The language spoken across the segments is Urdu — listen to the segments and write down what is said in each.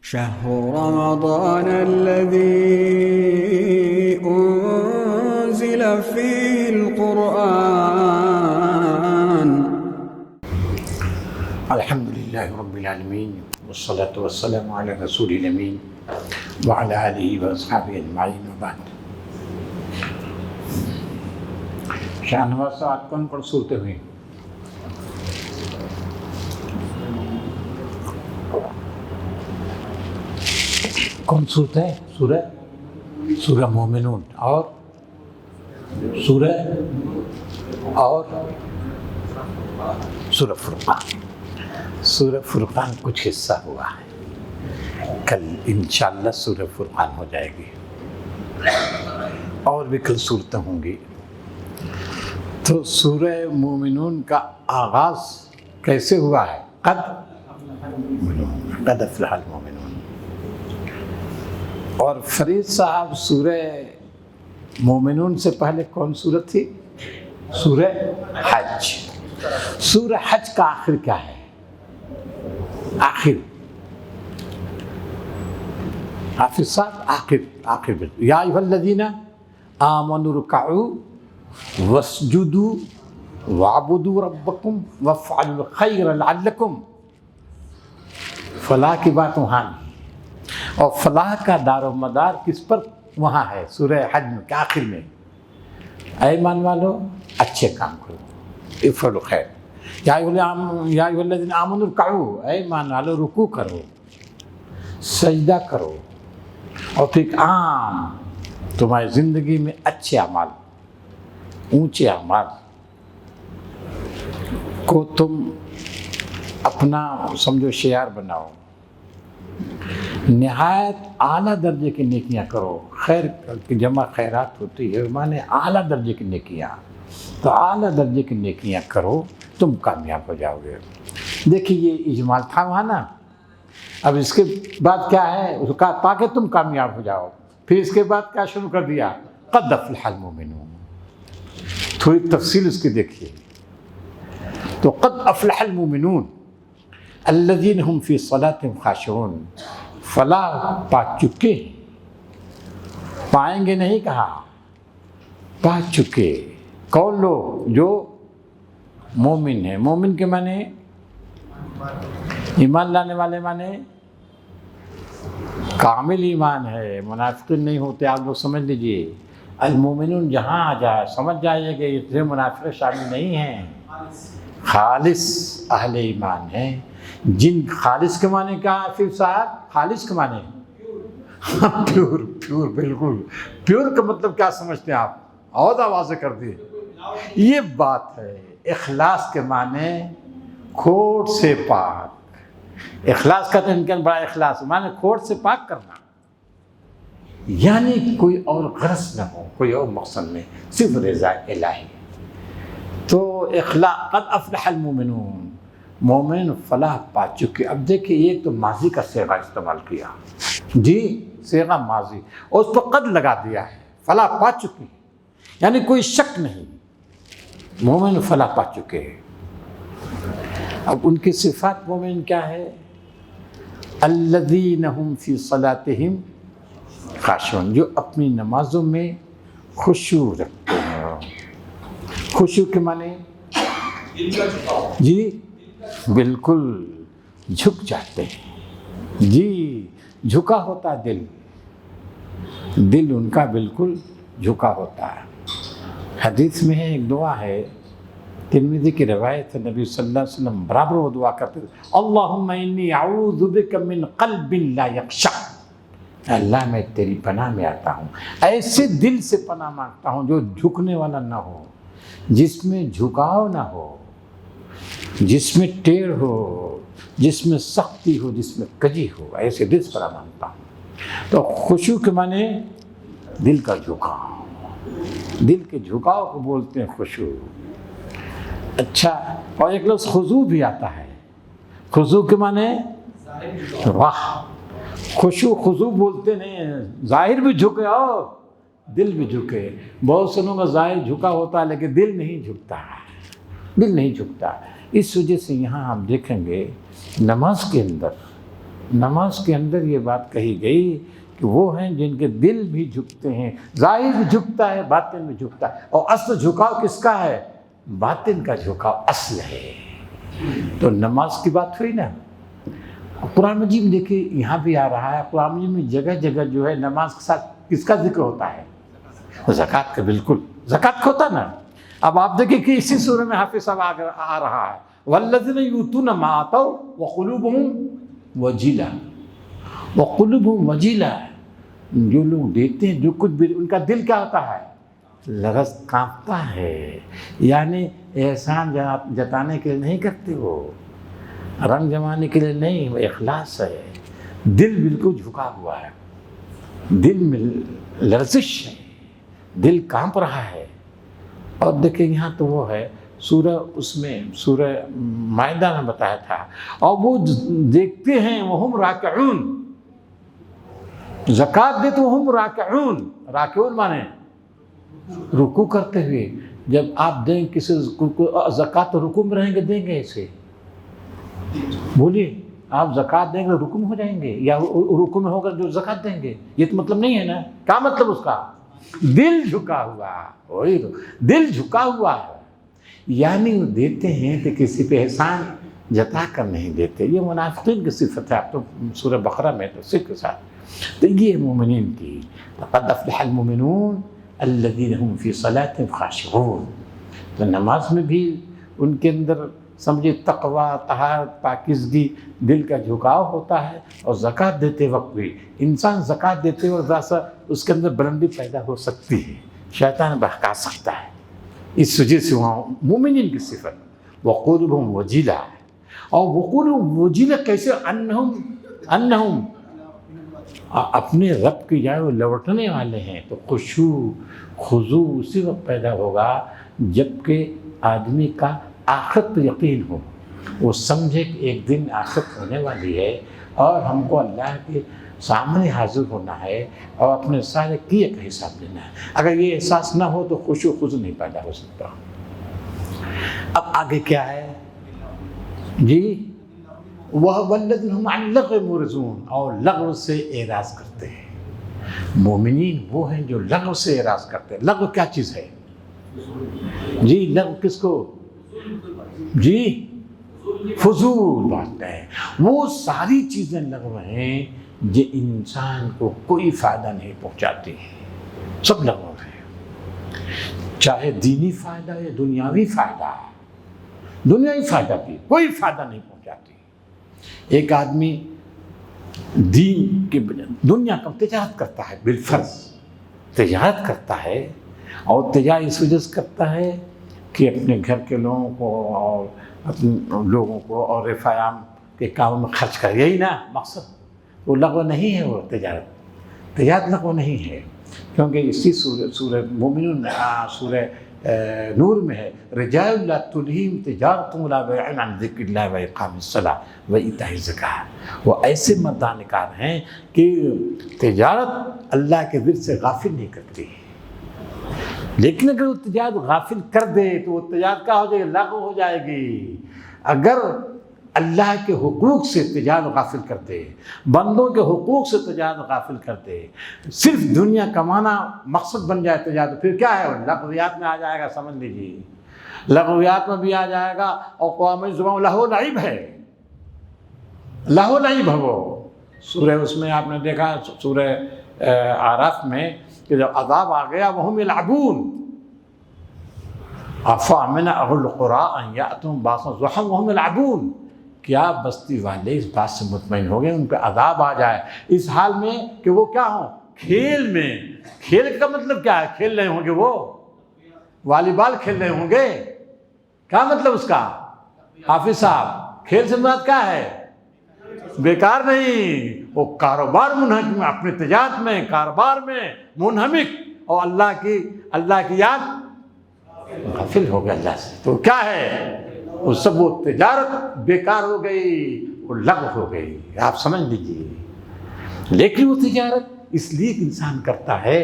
شهر رمضان الذي أنزل فيه القرآن. الحمد لله رب العالمين والصلاة والسلام على رسول الأمين وعلى آله وأصحابه أجمعين وبعد. شاہنواز صاحب کون کون صورتیں ہوئی؟ کون صورت ہے؟ سورہ مومنون اور سورہ فرقان. سورہ فرقان کچھ حصہ ہوا ہے، کل انشاءاللہ سورہ فرقان ہو جائے گی، اور بھی کل صورتیں ہوں گی. تو سورہ مومنون کا آغاز کیسے ہوا ہے؟ قد افلح المومنون. اور فرید صاحب سورہ مومنون سے پہلے کون سورت تھی؟ سورہ حج. سورہ حج کا آخر کیا ہے؟ آخر حافظ صاحب آخر یا ایھا الذین آمنوا ارکعوا واسجدوا واعبدوا ربکم وافعلوا الخیر لعلکم. فلاح کی بات وہاں نہیں، اور فلاح کا دار و مدار کس پر؟ وہاں ہے سورہ حج میں کہ آخر میں اے ایمان والو اچھے کام کرو، افعلوا الخیر. یا ایھا الذین آمنوا ارکعوا، اے ایمان والو رکوع کرو، سجدہ کرو، اور پھر عام تمہاری زندگی میں اچھے اعمال، اونچے اعمال کو تم اپنا سمجھو شعار بناؤ. نہایت اعلیٰ درجے کی نیکیاں کرو. خیر کی جمع خیرات ہوتی ہے، مانے اعلیٰ درجے کی نیکیاں. تو اعلیٰ درجے کی نیکیاں کرو، تم کامیاب ہو جاؤ گے. دیکھیے یہ اجمال تھا وہاں نا. اب اس کے بعد کیا ہے؟ اس کا تاکہ تم کامیاب ہو جاؤ. پھر اس کے بعد کیا شروع کر دیا؟ قد افلح المومنون. تھوڑی تفصیل اس کی دیکھیے. تو قد افلح المومنون الذین هم فی صلاتهم خاشعون. فلاح پا چکے، پائیں گے نہیں کہا، پا چکے. کون لوگ؟ جو مومن ہیں. مومن کے معنی ایمان لانے والے، معنی کامل ایمان ہے، منافقین نہیں ہوتے. آپ لوگ سمجھ لیجئے المومنون جہاں آ جائے سمجھ جائیے کہ اتنے منافق شامل نہیں ہیں، خالص اہل ایمان ہیں. جن خالص کے معنی کیا ہے پھر صاحب؟ خالص کے معنی پیور. بالکل پیور کا مطلب کیا سمجھتے ہیں آپ؟ اور واضح کر دیے. یہ بات ہے. اخلاص کے معنی کھوٹ سے پاک. اخلاص کا تو ان کے بڑا اخلاص معنی کھوٹ سے پاک کرنا، یعنی کوئی اور غرض نہ ہو، کوئی اور مقصد نہیں، صرف رضا الہی. تو اخلاص قد افلح المومنون، مومن فلاح پا چکے. اب دیکھیں یہ تو ماضی کا صیغہ استعمال کیا، جی صیغہ ماضی، اور اس پر قد لگا دیا ہے. فلاح پا چکی یعنی کوئی شک نہیں، مومن فلاح پا چکے. اب ان کی صفات مومن کیا ہے؟ الذین هم فی صلاتہم خاشعون، جو اپنی نمازوں میں خشوع رکھتے ہیں. خشوع کے معنی جی بالکل جھک جاتے ہیں. جی جھکا ہوتا دل ان کا بالکل جھکا ہوتا ہے. حدیث میں ہے ایک دعا ہے، ترمذی کی روایت ہے، نبی صلی اللہ علیہ وسلم برابر وہ دعا کرتے تھے، اللہم انی اعوذ بک من قلب لا یخشع. اللہ میں تیری پناہ میں آتا ہوں، ایسے دل سے پناہ مانگتا ہوں جو جھکنے والا نہ ہو، جس میں جھکاؤ نہ ہو، جس میں ٹیڑھ ہو، جس میں سختی ہو، جس میں کجی ہو. ایسے دل سے پناہ مانگتا ہوں. تو خشوع کے معنی دل کا جھکاؤ، دل کے جھکاؤ کو بولتے ہیں خشوع. اچھا، اور ایک لفظ خضوع بھی آتا ہے. خضوع کے معنی واہ، خشوع خضوع بولتے نہیں، ظاہر بھی جھکے اور دل بھی جھکے. بہت سنوں کا ظاہر جھکا ہوتا ہے لیکن دل نہیں جھکتا ہے، دل نہیں جھکتا. اس وجہ سے یہاں ہم دیکھیں گے نماز کے اندر نماز کے اندر یہ بات کہی گئی کہ وہ ہیں جن کے دل بھی جھکتے ہیں، ظاہر بھی جھکتا ہے، باطن بھی جھکتا ہے، اور اصل جھکاؤ کس کا ہے؟ باطن کا جھکاؤ اصل ہے۔ تو نماز کی بات ہوئی نا، قرآن مجید میں دیکھیے یہاں بھی آ رہا ہے، قرآن مجید میں جگہ جگہ جو ہے نماز کے ساتھ کس کا ذکر ہوتا ہے؟ زکوٰۃ کا، بالکل زکوٰۃ کا ہوتا نا۔ اب آپ دیکھیں کہ اسی سورہ میں حافظ صاحب آ رہا ہے وَالَّذِينَ يُؤْتُونَ مَا آتَوْا وَقُلُوبُهُمْ وَجِلَةٌ، وَقُلُوبُهُمْ وَجِلَةٌ، جو لوگ دیتے ہیں جو کچھ بھی ان کا دل کیا ہوتا ہے؟ لرز کانپتا ہے، یعنی احسان جتانے کے لیے نہیں کرتے، وہ رنگ جمانے کے لیے نہیں، وہ اخلاص ہے، دل بالکل جھکا ہوا ہے، دل میں لرزش ہے، دل کانپ رہا ہے۔ اور دیکھیں یہاں تو وہ ہے سورہ، اس میں سورہ مائدہ میں بتایا تھا، اور وہ دیکھتے ہیں وہم راکعون، زکوٰۃ دیتے وہم راکعون، راکعون مانے رکوع کرتے ہوئے۔ جب آپ دیں کسی کو زکوٰۃ تو رکوع میں رہیں گے، دیں گے اسے؟ بولیے، آپ زکوٰۃ دیں گے رکوع میں ہو جائیں گے، یا رکوع میں ہوگا جو زکوٰۃ دیں گے؟ یہ تو مطلب نہیں ہے نا۔ کیا مطلب اس کا؟ دل جھکا ہوا، وہی تو دل جھکا ہوا ہے، یعنی وہ دیتے ہیں کہ کسی پہ احسان جتا کر نہیں دیتے۔ یہ منافقین کی صفت ہے، آپ تو سورہ بقرہ میں تفصیل کے ساتھ۔ تو یہ مومنین کی لقد افلح المؤمنون الذین هم فی صلاتهم خاشعون۔ تو نماز میں بھی ان کے اندر سمجھے تقوی، طہارت، پاکیزگی، دل کا جھکاؤ ہوتا ہے۔ اور زکوٰۃ دیتے وقت بھی انسان زکوٰۃ دیتے وقت ذرا سا اس کے اندر بلندی پیدا ہو سکتی ہے، شیطان بہکا سکتا ہے، اس وجہ سے وہاں مومنین کی صفت وقلوبہم وجیلہ ہے۔ اور وقلوبہم وجیلہ کیسے؟ انہم اپنے رب کی جائے وہ لوٹنے والے ہیں۔ تو خشوع خضوع اسی وقت پیدا ہوگا جب کہ آدمی کا آخرت پر یقین ہو، وہ سمجھے کہ ایک دن آخرت ہونے والی ہے اور ہم کو اللہ کے سامنے حاضر ہونا ہے اور اپنے سارے کیے کا حساب دینا ہے۔ اگر یہ احساس نہ ہو تو خشوع خضوع نہیں پیدا ہو سکتا۔ اب آگے کیا ہے جی؟ وَالَّذِينَ هُمْ عَنِ اللَّغْوِ مُعْرِضُونَ، اور لغو سے اعراض کرتے ہیں۔ مومنین وہ ہیں جو لغو سے اعراض کرتے ہیں۔ لغو کیا چیز ہے جی؟ لغو کس کو جی؟ فضول باتیں، وہ ساری چیزیں لغو ہیں جو انسان کو کوئی فائدہ نہیں پہنچاتی ہیں، سب لغو ہیں، چاہے دینی فائدہ یا دنیاوی فائدہ، دنیاوی فائدہ بھی کوئی فائدہ نہیں پہنچاتی۔ ایک آدمی دین کے دنیا کا تجارت کرتا ہے، بالفرض تجارت کرتا ہے، اور تجارت اس وجہ سے کرتا ہے کہ اپنے گھر کے لوگوں کو اور اپنے لوگوں کو اور رفاعام کے کاموں میں خرچ کر، یہی نا مقصد۔ وہ لغو نہیں ہے، وہ تجارت لغو نہیں ہے، کیونکہ اسی سورہ مومنون میں سورہ نور میں ہے رجال لا تلہیہم تجارت ولا بیع عن ذکر اللہ واقام الصلاۃ وایتاء الزکاۃ۔ وہ ایسے مردان کار ہیں کہ تجارت اللہ کے ذکر سے غافل نہیں کرتی، لیکن اگر وہ تجارت غافل کر دے تو وہ تجارت کیا ہو جائے گی؟ لغو ہو جائے گی۔ اگر اللہ کے حقوق سے تجارت غافل کر دے، بندوں کے حقوق سے تجارت غافل کر دے، صرف دنیا کمانا مقصد بن جائے تجارت، پھر کیا ہے؟ لغویات میں آ جائے گا، سمجھ لیجیے، لغویات میں بھی آ جائے گا۔ اور قومی زبان لہو لعب ہے، لہو لعب ہے وہ سورہ، اس میں آپ نے دیکھا سورہ اعراف میں کہ جب عذاب آ گیا وہم یلعبون افامن اہل القریٰ ان یأتوا بأسنا ضحی وہم یلعبون، کیا بستی والے اس بات سے مطمئن ہو گئے ان پہ عذاب آ جائے اس حال میں کہ وہ کیا ہوں؟ کھیل میں۔ کھیل کا مطلب کیا ہے؟ کھیل رہے ہوں گے، وہ والی بال کھیل رہے ہوں گے، کیا مطلب اس کا حافظ صاحب؟ کھیل سے مراد کیا ہے؟ بیکار نہیں، وہ کاروبار منہمک میں، اپنے تجارت میں، کاروبار میں منہمک، اور اللہ کی یاد غافل ہو گیا اللہ سے، تو کیا ہے؟ وہ سب وہ تجارت بیکار ہو گئی، وہ لغو ہو گئی، آپ سمجھ لیجیے۔ لیکن وہ تجارت اس لیے انسان کرتا ہے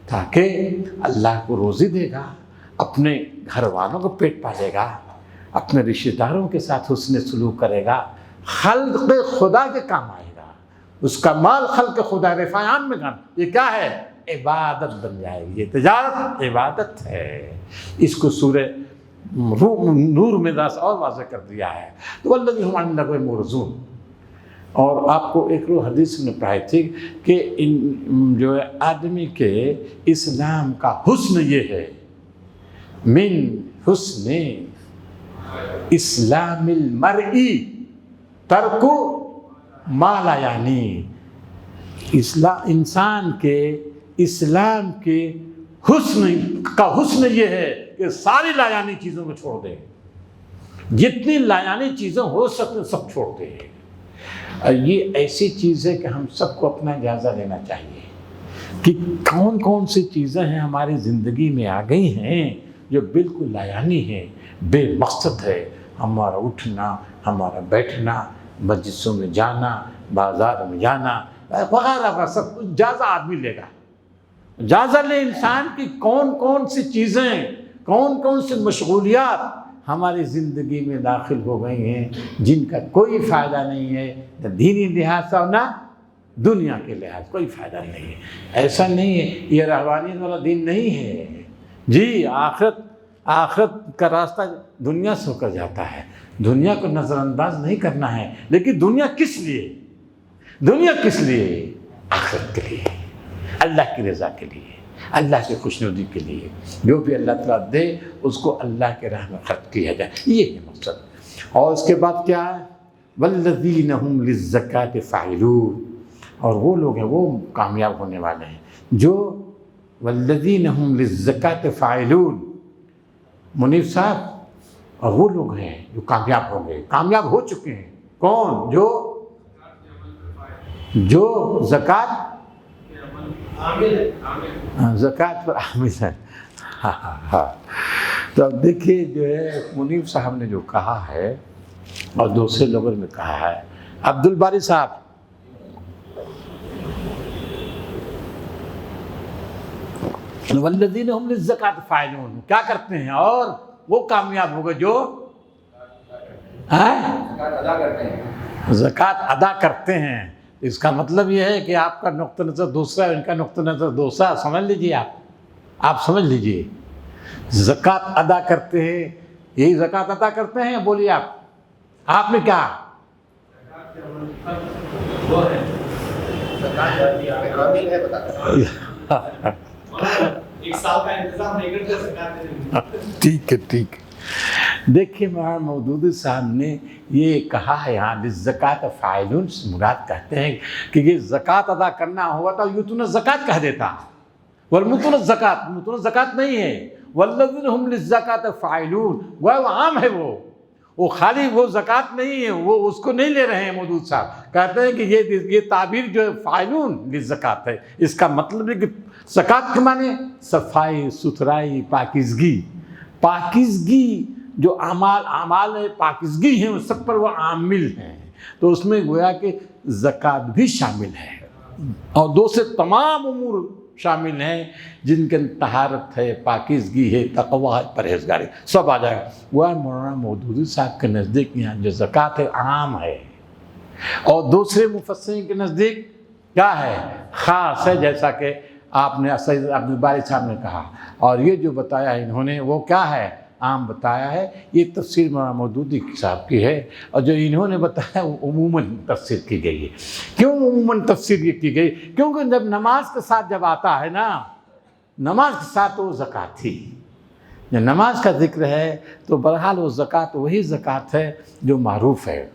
تاکہ اللہ کو روزی دے گا، اپنے گھر والوں کو پیٹ پالے گا، اپنے رشتہ داروں کے ساتھ حسن سلوک کرے گا، خلق خدا کے کام آئے گا۔ اس کا مال خلق خدا رفایان میں گن، یہ کیا ہے؟ عبادت بن جائے گی، یہ تجارت عبادت ہے۔ اس کو سورہ نور میں دس اور واضح کر دیا ہے۔ تو والذین هم عن اللغو معرضون۔ اور آپ کو ایک روح حدیث میں پڑھائی تھی کہ جو ہے آدمی کے اسلام کا حسن یہ ہے، من حسن اسلام المرئی ترک ما لا یعنی، انسان کے اسلام کے حسن کا حسن یہ ہے کہ ساری لایانی چیزوں کو چھوڑ دے، جتنی لایانی چیزیں ہو سکتے سب چھوڑ دے۔ یہ ایسی چیز ہے کہ ہم سب کو اپنا جائزہ لینا چاہیے کہ کون کون سی چیزیں ہیں ہماری زندگی میں آ گئی ہیں جو بالکل لایانی ہیں، بے مقصد ہے۔ ہمارا اٹھنا، ہمارا بیٹھنا، مجلسوں میں جانا، بازار میں جانا وغیرہ کا سب کچھ جائزہ آدمی لے گا۔ جائزہ لے انسان کی کون کون سی چیزیں، کون کون سی مشغولیات ہماری زندگی میں داخل ہو گئی ہیں جن کا کوئی فائدہ نہیں ہے، نہ دینی لحاظ سے نہ دنیا کے لحاظ، کوئی فائدہ نہیں ہے۔ ایسا نہیں ہے، یہ رہبانیت والا دین نہیں ہے جی۔ آخرت کا راستہ دنیا سے ہو کر جاتا ہے، دنیا کو نظر انداز نہیں کرنا ہے۔ لیکن دنیا کس لیے؟ دنیا کس لیے؟ آخرت کے لیے، اللہ کی رضا کے لیے، اللہ کی خوشنودی کے لیے۔ جو بھی اللہ تعالیٰ دے اس کو اللہ کے راہ میں خرچ کیا جائے، یہ ہے مقصد۔ اور اس کے بعد کیا ہے؟ والذین هم للزکاۃ فاعلون۔ اور وہ لوگ ہیں، وہ کامیاب ہونے والے ہیں جو والذین هم للزکاۃ فاعلون۔ منیف صاحب، اور وہ لوگ ہیں جو کامیاب ہوں گے، کامیاب ہو چکے ہیں۔ کون؟ جو زکوٰۃ زکوٰۃ پر عامل ہے۔ ہاں تو اب دیکھیے جو ہے منیف صاحب نے جو کہا ہے اور دوسرے لوگوں نے کہا ہے، عبد الباری صاحب والذین هم للزکاۃ فاعلون، کیا کرتے ہیں؟ اور وہ کامیاب ہوگا جو زکوٰۃ ادا کرتے ہیں۔ اس کا مطلب یہ ہے کہ آپ کا نقطہ نظر دوسرا ہے، ان کا نقطہ نظر دوسرا، سمجھ لیجیے۔ آپ سمجھ لیجیے، زکوٰۃ ادا کرتے ہیں، یہی زکوٰۃ ادا کرتے ہیں۔ بولیے آپ نے کیا؟ ٹھیک ہے ٹھیک ہے۔ دیکھیے مولانا مودودی صاحب نے یہ کہا ہے یہاں للزکاۃ فاعلون سے مراد کہتے ہیں کہ یہ زکوٰۃ ادا کرنا ہوا تو یوں تو نے زکوٰۃ کہہ دیتا، والمتون الزکاۃ، متون الزکاۃ نہیں ہے۔ والذین هم للزکاۃ فاعلون، وہ عام ہے، وہ خالی وہ زکوٰۃ نہیں ہے، وہ اس کو نہیں لے رہے ہیں۔ مودود صاحب کہتے ہیں کہ یہ تعبیر جو ہے فاعلون للزکاۃ ہے، اس کا مطلب ہے کہ زکوٰۃ کے معنی صفائی ستھرائی، پاکیزگی جو اعمال پاکیزگی ہیں اس سب پر وہ عامل ہیں۔ تو اس میں گویا کہ زکوٰۃ بھی شامل ہے اور دوسرے تمام امور شامل ہیں جن کے طہارت ہے، پاکیزگی ہے، تقویٰ ہے، پرہیزگاری، سب آ جائے گا۔ وہ مولانا مودودی صاحب کے نزدیک یہاں جو زکوٰۃ ہے عام ہے، اور دوسرے مفسرین کے نزدیک کیا ہے؟ خاص ہے، جیسا کہ آپ نے سید عبد الباری صاحب نے کہا۔ اور یہ جو بتایا انہوں نے وہ کیا ہے؟ عام بتایا ہے۔ یہ تفسیر مولانا مودودی صاحب کی ہے، اور جو انہوں نے بتایا وہ عموماً تفسیر کی گئی ہے۔ کیوں عموماً تفسیر یہ کی گئی؟ کیونکہ جب نماز کے ساتھ جب آتا ہے نا، نماز کے ساتھ وہ زکوٰۃ تھی، جب نماز کا ذکر ہے تو بہرحال وہ زکوٰۃ وہی زکوٰۃ ہے جو معروف ہے۔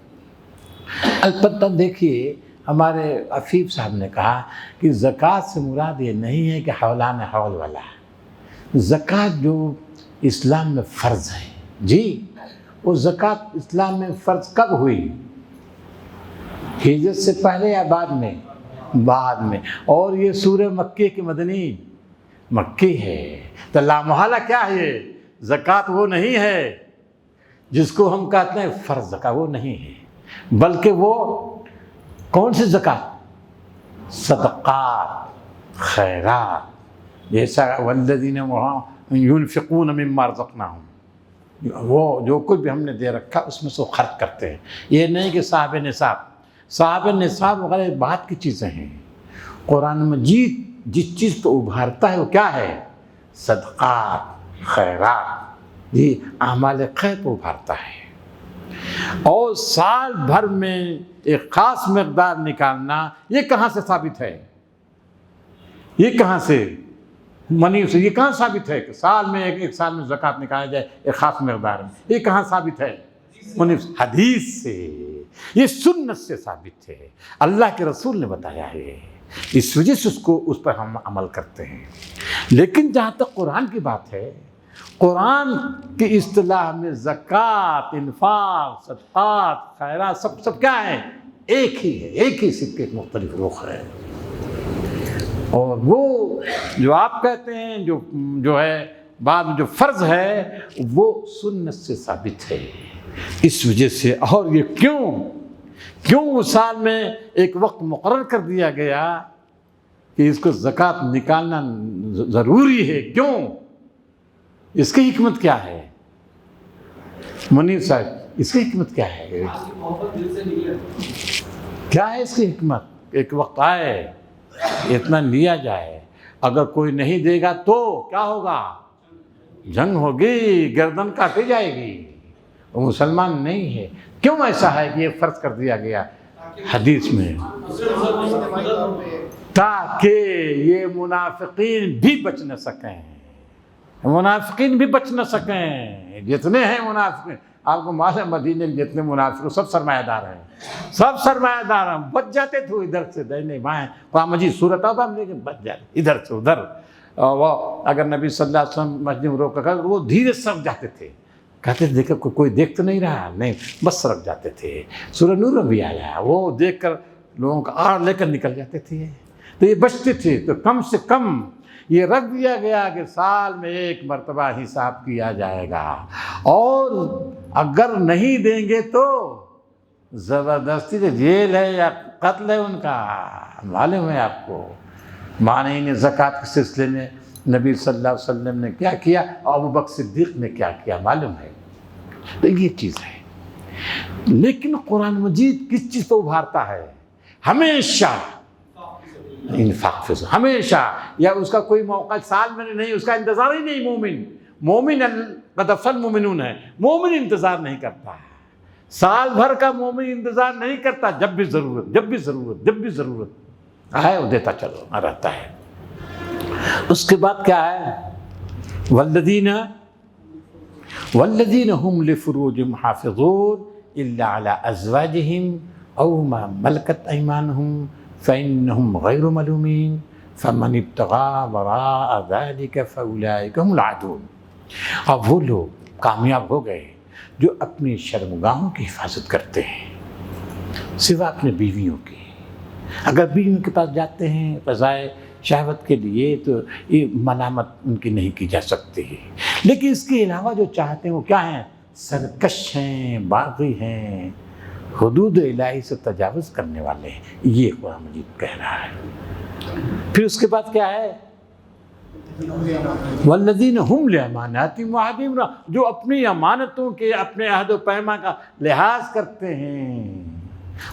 البتہ دیکھیے ہمارے عفیف صاحب نے کہا کہ زکوٰۃ سے مراد یہ نہیں ہے کہ حولان حول والا ہے۔ زکوٰۃ جو اسلام میں فرض ہے، جی وہ زکوٰۃ اسلام میں فرض کب ہوئی؟ ہجرت سے پہلے یا بعد میں؟ بعد میں۔ اور یہ سورہ مکی کی مکی ہے، تو لامحالہ کیا ہے؟ یہ زکوٰۃ وہ نہیں ہے جس کو ہم کہتے ہیں فرض زکوٰۃ، وہ نہیں ہے، بلکہ وہ کون سی زکوٰۃ؟ صدقات، خیرات، جیسا والذین ينفقون مما رزقناهم، وہ جو کچھ بھی ہم نے دے رکھا اس میں سے خرچ کرتے ہیں۔ یہ نہیں کہ صاحب نصاب صاحب نصاب وغیرہ بات کی چیزیں ہیں۔ قرآن مجید جس چیز کو ابھارتا ہے وہ کیا ہے؟ صدقات، خیرات، یہ اعمال خیر کو ابھارتا ہے۔ اور سال بھر میں ایک خاص مقدار نکالنا، یہ کہاں سے ثابت ہے؟ یہ کہاں سے منی سے یہ کہاں ثابت ہے کہ سال میں ایک سال میں زکوٰۃ نکالا جائے ایک خاص مقدار میں؟ یہ کہاں ثابت ہے؟ منی سے، حدیث سے، یہ سنت سے ثابت ہے، اللہ کے رسول نے بتایا ہے، اس وجہ سے اس پر ہم عمل کرتے ہیں۔ لیکن جہاں تک قرآن کی بات ہے، قرآن کی اصطلاح میں زکوٰۃ، انفاق، صدقات، خیرات سب کیا ہے؟ ایک ہی ہے، ایک ہی سکے ایک مختلف رخ ہے۔ اور وہ جو آپ کہتے ہیں جو ہے بعد میں جو فرض ہے وہ سنت سے ثابت ہے۔ اس وجہ سے، اور یہ کیوں اس سال میں ایک وقت مقرر کر دیا گیا کہ اس کو زکوٰۃ نکالنا ضروری ہے؟ کیوں؟ اس کی حکمت کیا ہے منیر صاحب؟ اس کی حکمت کیا ہے؟ کیا ہے اس کی حکمت؟ ایک وقت آئے اتنا لیا جائے، اگر کوئی نہیں دے گا تو کیا ہوگا؟ جنگ ہوگی، گردن کاٹی جائے گی، وہ مسلمان نہیں ہے۔ کیوں ایسا ہے کہ یہ فرض کر دیا گیا حدیث میں؟ تاکہ یہ منافقین بھی بچ نہ سکیں، منافقین بھی بچ نہ سکیں۔ جتنے ہیں منافقین، آپ کو معلوم مدینے میں جتنے منافق سب سرمایہ دار ہیں، سب سرمایہ دار ہیں، بچ جاتے تھے ادھر سے دہنے بائیں، قرآن مجید صورت آبا میں لیکن بچ جاتے ادھر سے ادھر۔ وہ اگر نبی صلی اللہ علیہ وسلم مسجد میں روک کر وہ دھیرے سرک جاتے تھے، کہتے تھے دیکھو کوئی دیکھ تو نہیں رہا، نہیں بس سرک جاتے تھے۔ سورہ نور میں بھی آیا، وہ دیکھ کر لوگوں کا آڑ لے کر نکل جاتے تھے، تو یہ بچتے تھے۔ تو کم سے کم یہ رکھ دیا گیا کہ سال میں ایک مرتبہ حساب کیا جائے گا، اور اگر نہیں دیں گے تو زبردستی سے جیل ہے یا قتل ہے ان کا۔ معلوم ہے آپ کو مانعین زکوٰۃ کے سلسلے میں نبی صلی اللہ علیہ وسلم نے کیا کیا، ابو بکر صدیق نے کیا کیا، معلوم ہے۔ تو یہ چیز ہے۔ لیکن قرآن مجید کس چیز کو ابھارتا ہے؟ ہمیشہ انفاق، ہمیشہ، یا اس کا کوئی موقع سال میں نہیں، اس کا انتظار ہی نہیں۔ مومن قد افلح المؤمنون ہے، مومن انتظار نہیں کرتا، سال بھر کا مومن انتظار نہیں کرتا، جب بھی ضرورت آئے وہ دیتا چلو رہتا ہے۔ اس کے بعد کیا ہے؟ والذین هم لفروجهم حافظون الا علی ازواجهم او ما ملکت ایمانهم فإنهم غیر ملومین فمن ابتغى وراء ذلك فأولئک هم العادون۔ اب وہ لوگ کامیاب ہو گئے جو اپنی شرمگاہوں کی حفاظت کرتے ہیں، سوا اپنے بیویوں کی۔ اگر بیویوں کے پاس جاتے ہیں فضائے شہوت کے لیے تو یہ ملامت ان کی نہیں کی جا سکتی، لیکن اس کے علاوہ جو چاہتے ہیں وہ کیا ہیں؟ سرکش ہیں، باغی ہیں، حدود الہی سے تجاوز کرنے والے ہیں۔ یہ قرآن مجید کہہ رہا ہے۔ پھر اس کے بعد کیا ہے؟ والذین هم لاماناتہم وعہدہم راعون، جو اپنی امانتوں کے، اپنے عہد و پیمان کا لحاظ کرتے ہیں،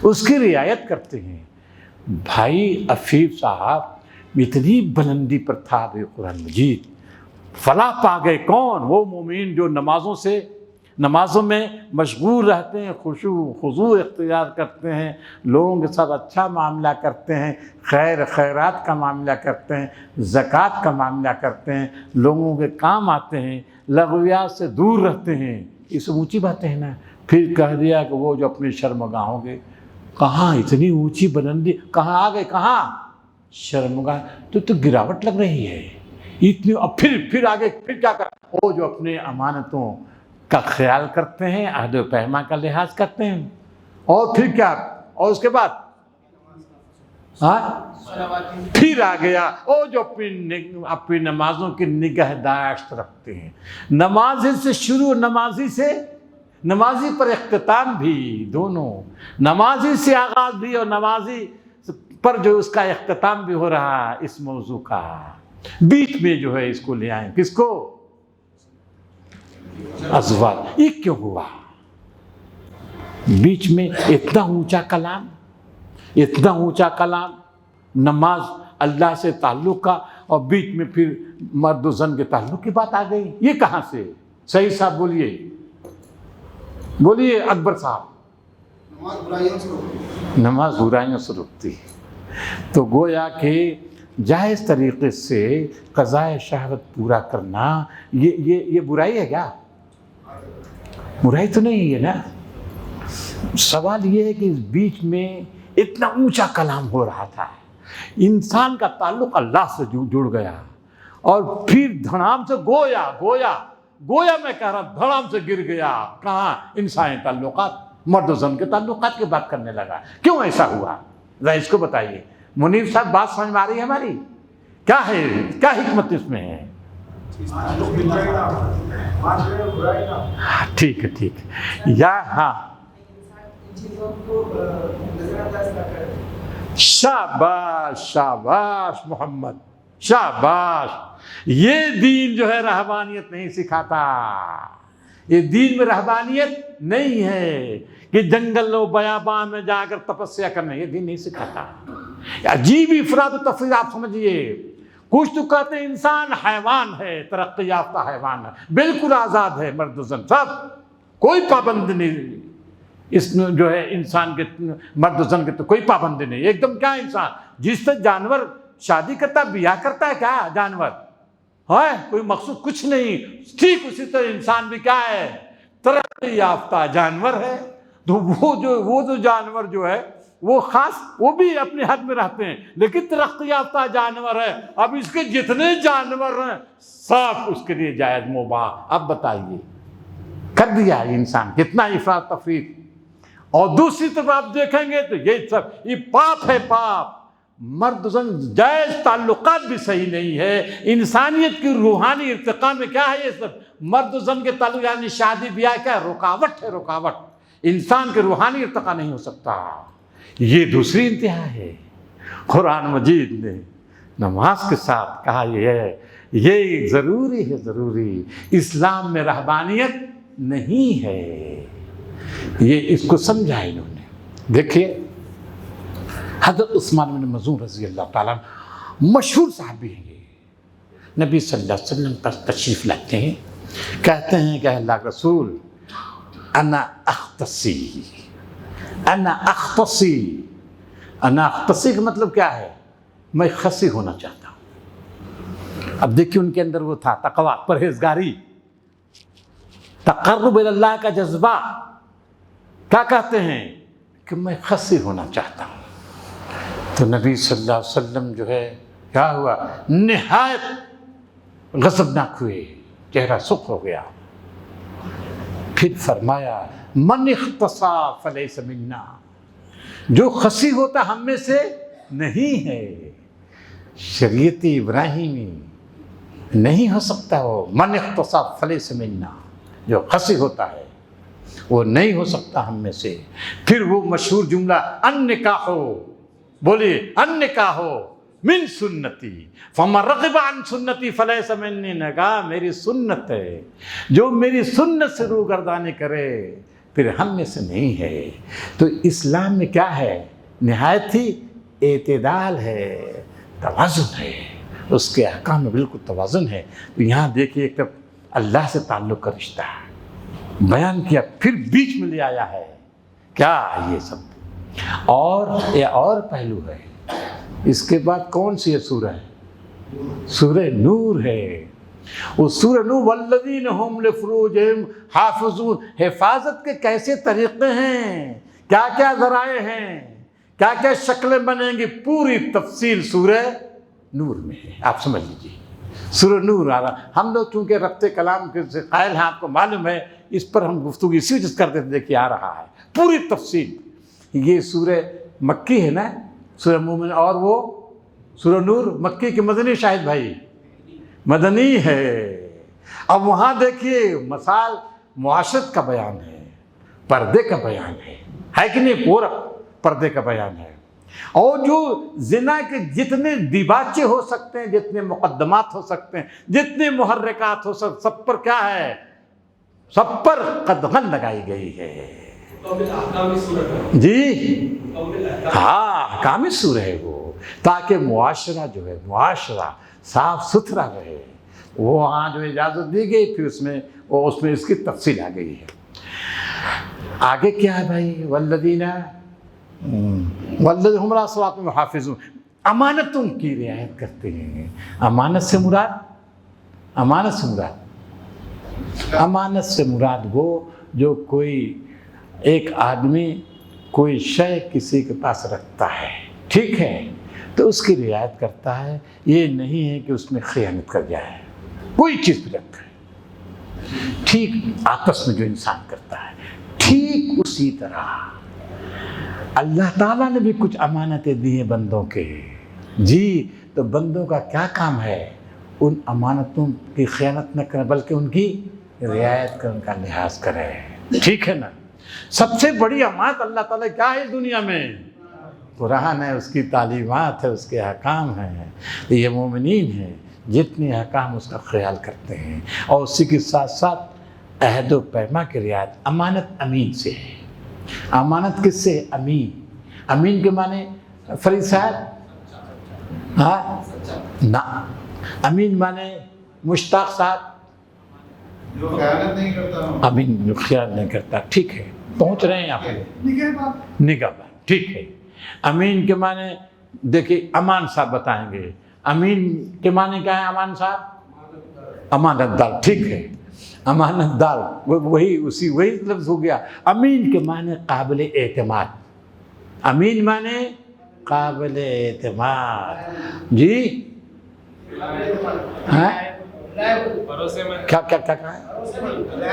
اس کی رعایت کرتے ہیں۔ بھائی عفیف صاحب، اتنی بلندی پر تھا یہ قرآن مجید، فلاح پا گئے کون؟ وہ مومن جو نمازوں میں مشغول رہتے ہیں، خضوع اختیار کرتے ہیں، لوگوں کے ساتھ اچھا معاملہ کرتے ہیں، خیرات کا معاملہ کرتے ہیں، زکوٰۃ کا معاملہ کرتے ہیں، لوگوں کے کام آتے ہیں، لغویات سے دور رہتے ہیں۔ یہ سب اونچی باتیں ہیں نا۔ پھر کہہ دیا کہ وہ جو اپنی شرمگاہوں کے، کہاں اتنی اونچی بلندی کہاں آ گئی؟ کہاں شرمگاہ؟ تو گراوٹ لگ رہی ہے اتنی۔ اب پھر آگے پھر کیا کر؟ وہ جو اپنے امانتوں کا خیال کرتے ہیں، عہد و پیمان کا لحاظ کرتے ہیں، اور پھر کیا؟ اور اس کے بعد پھر آ گیا وہ جو اپنی نمازوں کی نگہداشت رکھتے ہیں۔ نمازی سے شروع، نمازی پر اختتام بھی، دونوں نمازی سے آغاز بھی اور نمازی پر جو اس کا اختتام بھی ہو رہا ہے اس موضوع کا۔ بیچ میں جو ہے اس کو لے آئیں، کس کو؟ ازواج۔ یہ کیوں ہوا بیچ میں اتنا اونچا کلام؟ اتنا اونچا کلام، نماز اللہ سے تعلق کا، اور بیچ میں پھر مرد و زن کے تعلق کی بات آ گئی، یہ کہاں سے؟ صحیح صاحب بولیے اکبر صاحب۔ نماز برائیوں سے روکتی ہے، تو گویا کہ جائز طریقے سے قضائے شہوت پورا کرنا یہ برائی ہے کیا؟ برائی تو نہیں ہے نا۔ سوال یہ ہے کہ اس بیچ میں اتنا اونچا کلام ہو رہا تھا، انسان کا تعلق اللہ سے جڑ گیا، اور پھر دھڑام سے گویا میں کہہ رہا دھڑام سے گر گیا کہاں؟ انسانی تعلقات، مرد و زن کے تعلقات کی بات کرنے لگا۔ کیوں ایسا ہوا؟ ذرا اس کو بتائیے منیر صاحب، بات سمجھ میں آ رہی ہے ہماری؟ کیا ہے، کیا حکمت اس میں ہے؟ ٹھیک ہے یا ہاں، شاباش محمد، شاباش۔ یہ دین جو ہے رہبانیت نہیں سکھاتا، یہ دین میں رہبانیت نہیں ہے کہ جنگل و بیابان میں جا کر تپسیا کرنا، یہ دین نہیں سکھاتا۔ عجیب افراد و تفریح آپ سمجھیے۔ کچھ تو کہتے ہیں انسان حیوان ہے، ترقی یافتہ حیوان ہے، بالکل آزاد ہے مرد و زن، سب کوئی پابند نہیں اس میں جو ہے انسان کے، مرد و زن کے تو کوئی پابندی نہیں، ایک دم کیا انسان جس سے جانور شادی کرتا ہے، بیاہ کرتا ہے، کیا جانور ہے، کوئی مقصود کچھ نہیں، ٹھیک اسی طرح انسان بھی کیا ہے، ترقی یافتہ جانور ہے۔ تو وہ جو جانور جو ہے وہ خاص، وہ بھی اپنے حد میں رہتے ہیں، لیکن ترقی یافتہ جانور ہے۔ اب اس کے جتنے جانور ہیں سب اس کے لیے جائز مباح۔ اب بتائیے کر دیا ہے انسان کتنا افراط تفریط۔ اور دوسری طرف آپ دیکھیں گے تو یہ سب یہ پاپ ہے، پاپ، مرد زن جائز تعلقات بھی صحیح نہیں ہے۔ انسانیت کی روحانی ارتقاء میں کیا ہے؟ یہ سب مرد زن کے تعلق یعنی شادی بیاہ کیا ہے؟ رکاوٹ ہے، رکاوٹ۔ انسان کے روحانی ارتقاء نہیں ہو سکتا، یہ دوسری انتہا ہے۔ قرآن مجید نے نماز کے ساتھ کہا یہ ضروری ہے، ضروری۔ اسلام میں رہبانیت نہیں ہے، یہ اس کو سمجھا انہوں نے۔ دیکھیے حضرت عثمان بن مظعون رضی اللہ تعالیٰ مشہور صحابی ہیں، یہ نبی صلی اللہ علیہ وسلم پر تشریف لاتے ہیں، کہتے ہیں کہ اللہ کے رسول انا اختصی کا مطلب کیا ہے؟ میں خصی ہونا چاہتا ہوں۔ اب دیکھیے ان کے اندر وہ تھا تقویٰ، پرہیزگاری، تقرب اللہ کا جذبہ۔ کیا کہتے ہیں کہ میں خصی ہونا چاہتا ہوں۔ تو نبی صلی اللہ علیہ وسلم جو ہے کیا ہوا؟ نہایت غضبناک ہوئے، چہرہ سرخ ہو گیا۔ پھر فرمایا من اختصا فلیس منا، جو خصی ہوتا ہم میں سے نہیں ہے۔ شریعت ابراہیمی نہیں ہو سکتا وہ، من اختصا فلیس منا، جو خصی ہوتا ہے وہ نہیں ہو سکتا ہم میں سے۔ پھر وہ مشہور جملہ ان نکاح، بولیے ان نکاح من سنتی فمن رغب عن سنتی فلیس منی، نے کہا میری سنت ہے، جو میری سنت سے روگردانی کرے پھر ہم میں سے نہیں ہے۔ تو اسلام میں کیا ہے؟ نہایت ہی اعتدال ہے، توازن ہے، اس کے احکام میں بالکل توازن ہے۔ تو یہاں دیکھیے ایک طرف اللہ سے تعلق کا رشتہ بیان کیا، پھر بیچ میں لے آیا ہے کیا یہ سب، اور پہلو ہے۔ اس کے بعد کون سی سورہ ہے؟ سورہ نور ہے۔ وہ سورہ نور والذین هم لفروجہم حافظون، حفاظت کے کیسے طریقے ہیں، کیا کیا ذرائع ہیں، کیا کیا شکلیں بنیں گی، پوری تفصیل سورہ نور میں ہے۔ آپ سمجھ لیجیے سورہ نور آ رہا۔ ہم لوگ چونکہ ربط کلام کے قائل ہیں، آپ کو معلوم ہے، اس پر ہم گفتگو اسی وجہ سے کرتے تھے کہ آ رہا ہے پوری تفصیل۔ یہ سورہ مکی ہے نا، سورہ مومن، اور وہ سورہ نور مکی کے مدنی، شاہد بھائی مدنی ہے۔ اب وہاں دیکھیے مسائل معاشرت کا بیان ہے، پردے کا بیان ہے کہ نہیں؟ پورا پردے کا بیان ہے۔ اور جو زنا کے جتنے دیباچے ہو سکتے ہیں، جتنے مقدمات ہو سکتے ہیں، جتنے محرکات ہو سکتے، سب پر کیا ہے؟ سب پر قدغن لگائی گئی ہے۔ جی ہاں احکامی سورہ ہے وہ، تاکہ معاشرہ جو ہے معاشرہ صاف ستھرا رہے، وہ وہاں جو اجازت دی گئی پھر اس میں اس کی تفصیل آ گئی ہے۔ آگے کیا ہے بھائی؟ والذین هم علی صلاتہم یحافظون، امانتوں کی رعایت کرتے ہیں۔ امانت سے مراد وہ جو کوئی ایک آدمی کوئی شے کسی کے پاس رکھتا ہے، ٹھیک ہے، تو اس کی رعایت کرتا ہے، یہ نہیں ہے کہ اس میں خیانت کر جائے۔ کوئی چیز بھی رکھا ہے، ٹھیک آپس میں جو انسان کرتا ہے، ٹھیک اسی طرح اللہ تعالیٰ نے بھی کچھ امانتیں دی ہیں بندوں کے، جی، تو بندوں کا کیا کام ہے؟ ان امانتوں کی خیانت نہ کریں بلکہ ان کی رعایت کریں، ان کا لحاظ کریں، ٹھیک ہے نا؟ سب سے بڑی امانت اللہ تعالیٰ کیا ہے دنیا میں؟ قرآن ہے، اس کی تعلیمات ہے، اس کے احکام ہیں۔ یہ مومنین ہیں جتنے احکام اس کا خیال کرتے ہیں، اور اسی کے ساتھ ساتھ عہد و پیما کی رعایت۔ امانت امین سے ہے۔ امانت کس سے؟ امین کے معنی فرید صاحب؟ ہاں نہ، امین معنی مشتاق صاحب؟ جو خیانت نہیں کرتا، امین جو خیال نہیں کرتا، ٹھیک ہے، پہنچ رہے ہیں آپ نگہبان، ٹھیک ہے۔ امین کے معنی دیکھیے امان صاحب بتائیں گے، امین کے معنی کیا ہے؟ امان صاحب امانت دار، ٹھیک ہے، امانت دار، وہی لفظ ہو گیا۔ امین کے معنی قابل اعتماد، امین معنی قابل اعتماد، جی کیا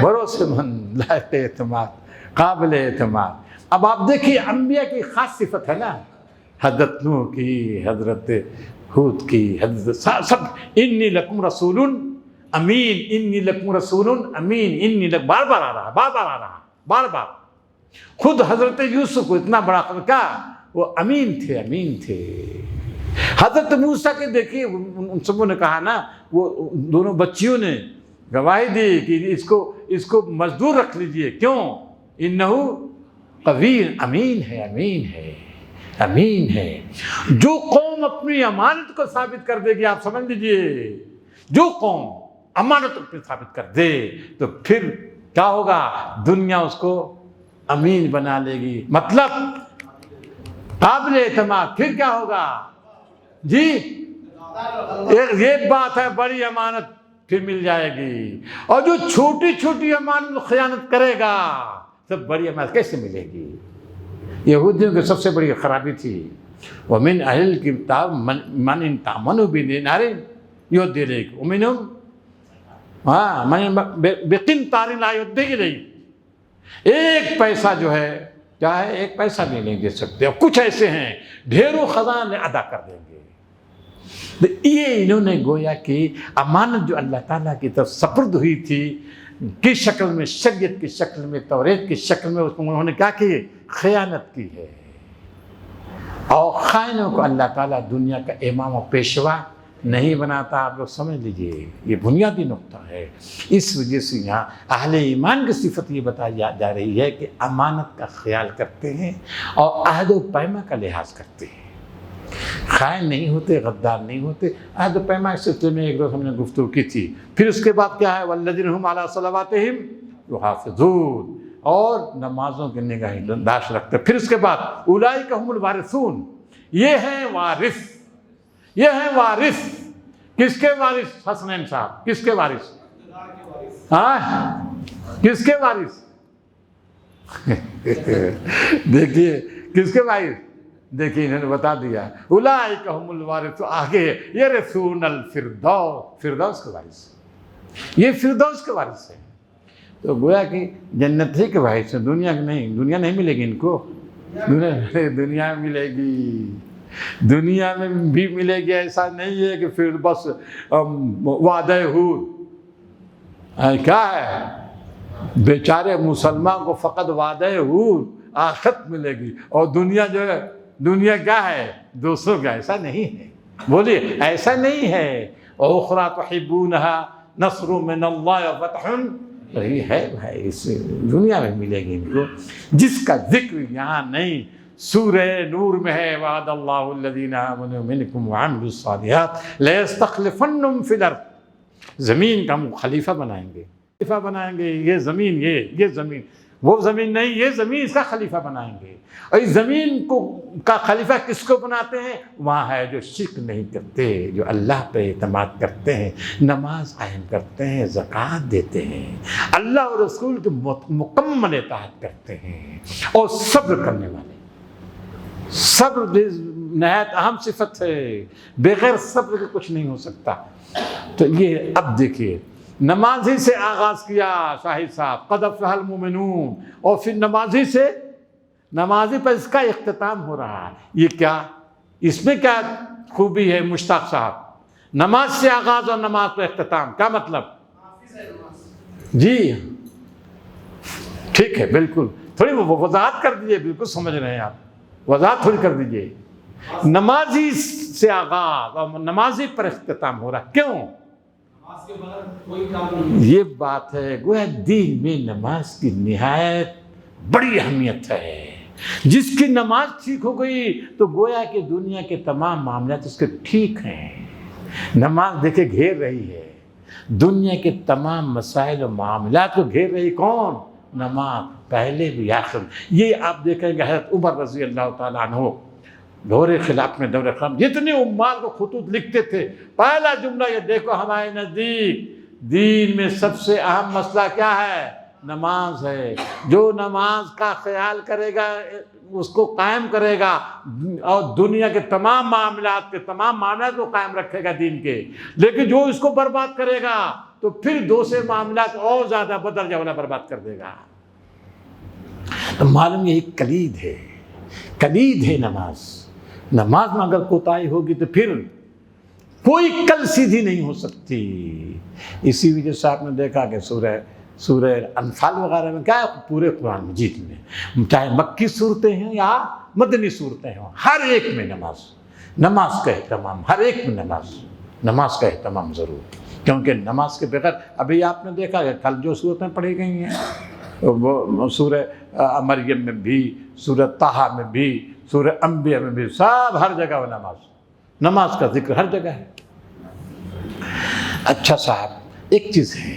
بھروسے مند، لائق اعتماد، قابل اعتماد۔ اب آپ دیکھیے انبیاء کی خاص صفت ہے نا، حضرت نوح کی، حضرت ہود کی، حضرت سب، انی لکم رسول امین، انی لکم رسول امین، انی لکم، بار بار آ رہا۔ خود حضرت یوسف کو اتنا بڑا کیا، وہ امین تھے۔ حضرت موسیٰ کے دیکھیے ان سبوں نے کہا نا، وہ دونوں بچیوں نے گواہی دی کہ اس کو مزدور رکھ لیجئے، کیوں؟ انہو قوی، امین ہے۔ جو قوم اپنی امانت کو ثابت کر دے گی، آپ سمجھ لیجئے، جو قوم امانت کو ثابت کر دے تو پھر کیا ہوگا؟ دنیا اس کو امین بنا لے گی، مطلب قابل اعتماد۔ پھر کیا ہوگا؟ جی یہ بات ہے، بڑی امانت پھر مل جائے گی، اور جو چھوٹی چھوٹی امانت خیانت کرے گا، سب بڑی امانت کیسے ملے گی؟ یہودیوں کی سب سے بڑی خرابی تھی، وَمِنْ أَهْلِ الْكِتَابِ مَنْ إِنْ تَأْمَنْهُ بِدِينَارٍ يُؤْدِي إِلَيْكَ وَمِنْهُمْ بِقِنْطَارٍ لَا يُؤْدِي إِلَيْكَ۔ ایک پیسہ جو ہے کیا ہے، ایک پیسہ بھی نہیں دے سکتے، اور کچھ ایسے ہیں ڈھیروں خزانے ادا کر دیں گے۔ یہ انہوں نے گویا کہ امانت جو اللہ تعالیٰ کی طرف سپرد ہوئی تھی، کس شکل میں؟ شریعت کی شکل میں، توریت کی شکل میں، اس کو انہوں نے کیا کی؟ خیانت کی ہے۔ اور خائنوں کو اللہ تعالیٰ دنیا کا امام و پیشوا نہیں بناتا، آپ لوگ سمجھ لیجئے، یہ بنیادی نقطہ ہے۔ اس وجہ سے یہاں اہل ایمان کی صفت یہ بتائی جا رہی ہے کہ امانت کا خیال کرتے ہیں اور عہد و پیما کا لحاظ کرتے ہیں، خائن نہیں ہوتے، غدار نہیں ہوتے۔ عہد و پیما کے سلسلے میں ایک روز ہم نے گفتگو کی تھی۔ پھر اس کے بعد کیا ہے؟ والذین هم علی صلواتہم یحافظون، اور نمازوں کی نگہداشت رکھتے۔ پھر اس کے بعد اولئک هم الوارثون، یہ ہیں وارث، یہ ہیں وارث۔ کس کے وارث؟ حسنین صاحب، کس کے وارث؟ کس کے وارث؟ دیکھیے کس کے وارث، دیکھیے انہوں نے بتا دیا، اولئک هم الوارثون، آگے یرثون الفردوس، فردوس کے وارث، یہ فردوس کے وارث ہیں۔ تو گویا کہ جنت ہی کے وارث ہیں، دنیا نہیں، دنیا نہیں ملے گی ان کو، دنیا ملے گی، دنیا میں بھی ملے گی۔ ایسا نہیں ہے کہ پھر بس وعدہ حور، کیا ہے بیچارے مسلمان کو فقط وعدہ حور آخرت ملے گی، اور دنیا جو ہے، دنیا کیا ہے؟ دوسروں کا۔ ایسا نہیں ہے، بولیے ایسا نہیں ہے۔ وَأُخْرَىٰ تُحِبُّونَهَا نَصْرٌ مِّنَ اللَّهِ وَفَتْحٌ یہ ہے بھائی، اس دنیا میں ملے گی ان کو، جس کا ذکر یہاں نہیں سورہ نور میں ہے، وعد اللہ الذین آمنوا منکم وعملوا الصالحات لیستخلفنہم فی الارض، زمین کا ہم خلیفہ بنائیں گے، خلیفہ بنائیں گے، یہ زمین، یہ زمین، وہ زمین نہیں، یہ زمین اس کا خلیفہ بنائیں گے۔ اور اس زمین کو کا خلیفہ کس کو بناتے ہیں؟ وہاں ہے جو شرک نہیں کرتے، جو اللہ پہ اعتماد کرتے ہیں، نماز قائم کرتے ہیں، زکوٰۃ دیتے ہیں، اللہ اور رسول کی مکمل اطاعت کرتے ہیں، اور صبر کرنے والے۔ صبر نہایت اہم صفت ہے، بغیر صبر کے کچھ نہیں ہو سکتا۔ تو یہ اب دیکھیے، نماز ہی سے آغاز کیا شاہد صاحب، قد افلح المؤمنون، اور پھر نمازی پر اس کا اختتام ہو رہا ہے۔ یہ کیا، اس میں کیا خوبی ہے مشتاق صاحب؟ نماز سے آغاز اور نماز پر اختتام، کیا مطلب؟ جی ٹھیک ہے، بالکل، تھوڑی وضاحت کر دیجئے، بالکل سمجھ رہے ہیں آپ، وضاحت تھوڑی کر دیجئے۔ نمازی سے آغاز اور نمازی پر اختتام ہو رہا ہے، کیوں؟ یہ بات ہے، گویا دین میں نماز کی نہایت بڑی اہمیت ہے۔ جس کی نماز ٹھیک ہو گئی تو گویا کہ دنیا کے تمام معاملات اس کے ٹھیک ہیں۔ نماز دیکھے گھیر رہی ہے دنیا کے تمام مسائل و معاملات کو، گھیر رہی کون؟ نماز، پہلے بھی آخر۔ یہ آپ دیکھیں گے حضرت عمر رضی اللہ تعالیٰ عنہ دور خلاف میں، دور خلاف جتنے عمال کو خطوط لکھتے تھے، پہلا جملہ یہ دیکھو، ہمارے نزدیک دین میں سب سے اہم مسئلہ کیا ہے؟ نماز ہے۔ جو نماز کا خیال کرے گا، اس کو قائم کرے گا، اور دنیا کے تمام معاملات کو قائم رکھے گا دین کے، لیکن جو اس کو برباد کرے گا تو پھر دوسرے معاملات اور زیادہ بدرجہ والا برباد کر دے گا۔ تو معلوم یہ کلید ہے نماز۔ نماز میں اگر کوتاہی ہوگی تو پھر کوئی کل سیدھی نہیں ہو سکتی۔ اسی وجہ سے آپ نے دیکھا کہ سورہ انفال وغیرہ میں کیا ہے، پورے قرآن مجید میں چاہے مکی صورتیں ہیں یا مدنی صورتیں ہوں، ہر ایک میں نماز کا اہتمام، ہر ایک میں نماز کا اہتمام ضرور، کیونکہ نماز کے بغیر ابھی آپ نے دیکھا کہ کل جو صورتیں پڑھی گئی ہیں، وہ سورہ مریم میں بھی، سورہ طٰہٰ میں بھی، سورہ انبیاء میں بھی، سب ہر جگہ وہ نماز کا ذکر ہر جگہ ہے۔ اچھا صاحب، ایک چیز ہے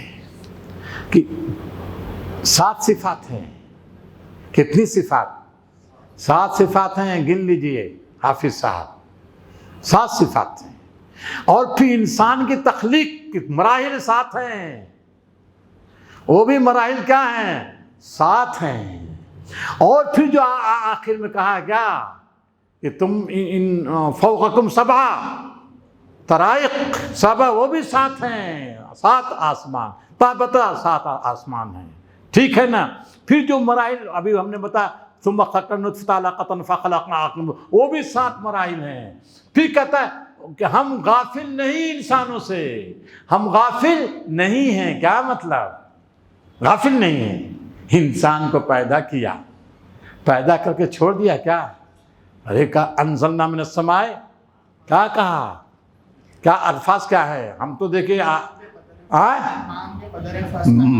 کہ 7 صفات ہیں۔ کتنی صفات؟ 7 صفات ہیں، گن لیجئے حافظ صاحب، 7 صفات ہیں۔ اور پھر انسان کی تخلیق کی مراحل 7 ہیں، وہ بھی مراحل کیا ہیں؟ 7 ہیں۔ اور پھر جو آخر میں کہا گیا کہ تم فوقکم 7 طرائق، 7 وہ بھی 7 ہیں، 7 آسمان، تابتا 7 آسمان ہیں، ٹھیک ہے نا؟ پھر جو مراحل ابھی ہم نے بتایا، ثم خلقنا النطفة علقة فخلقنا، وہ بھی 7 مراحل ہیں۔ پھر کہتا ہے کہ ہم غافل نہیں انسانوں سے، ہم غافل نہیں ہیں۔ کیا مطلب؟ غافل نہیں ہیں۔ انسان کو پیدا کیا، پیدا کر کے چھوڑ دیا کیا؟ ارے کہا انزلنا من السماء، کیا کہا؟ کیا الفاظ کیا ہے؟ ہم تو دیکھیں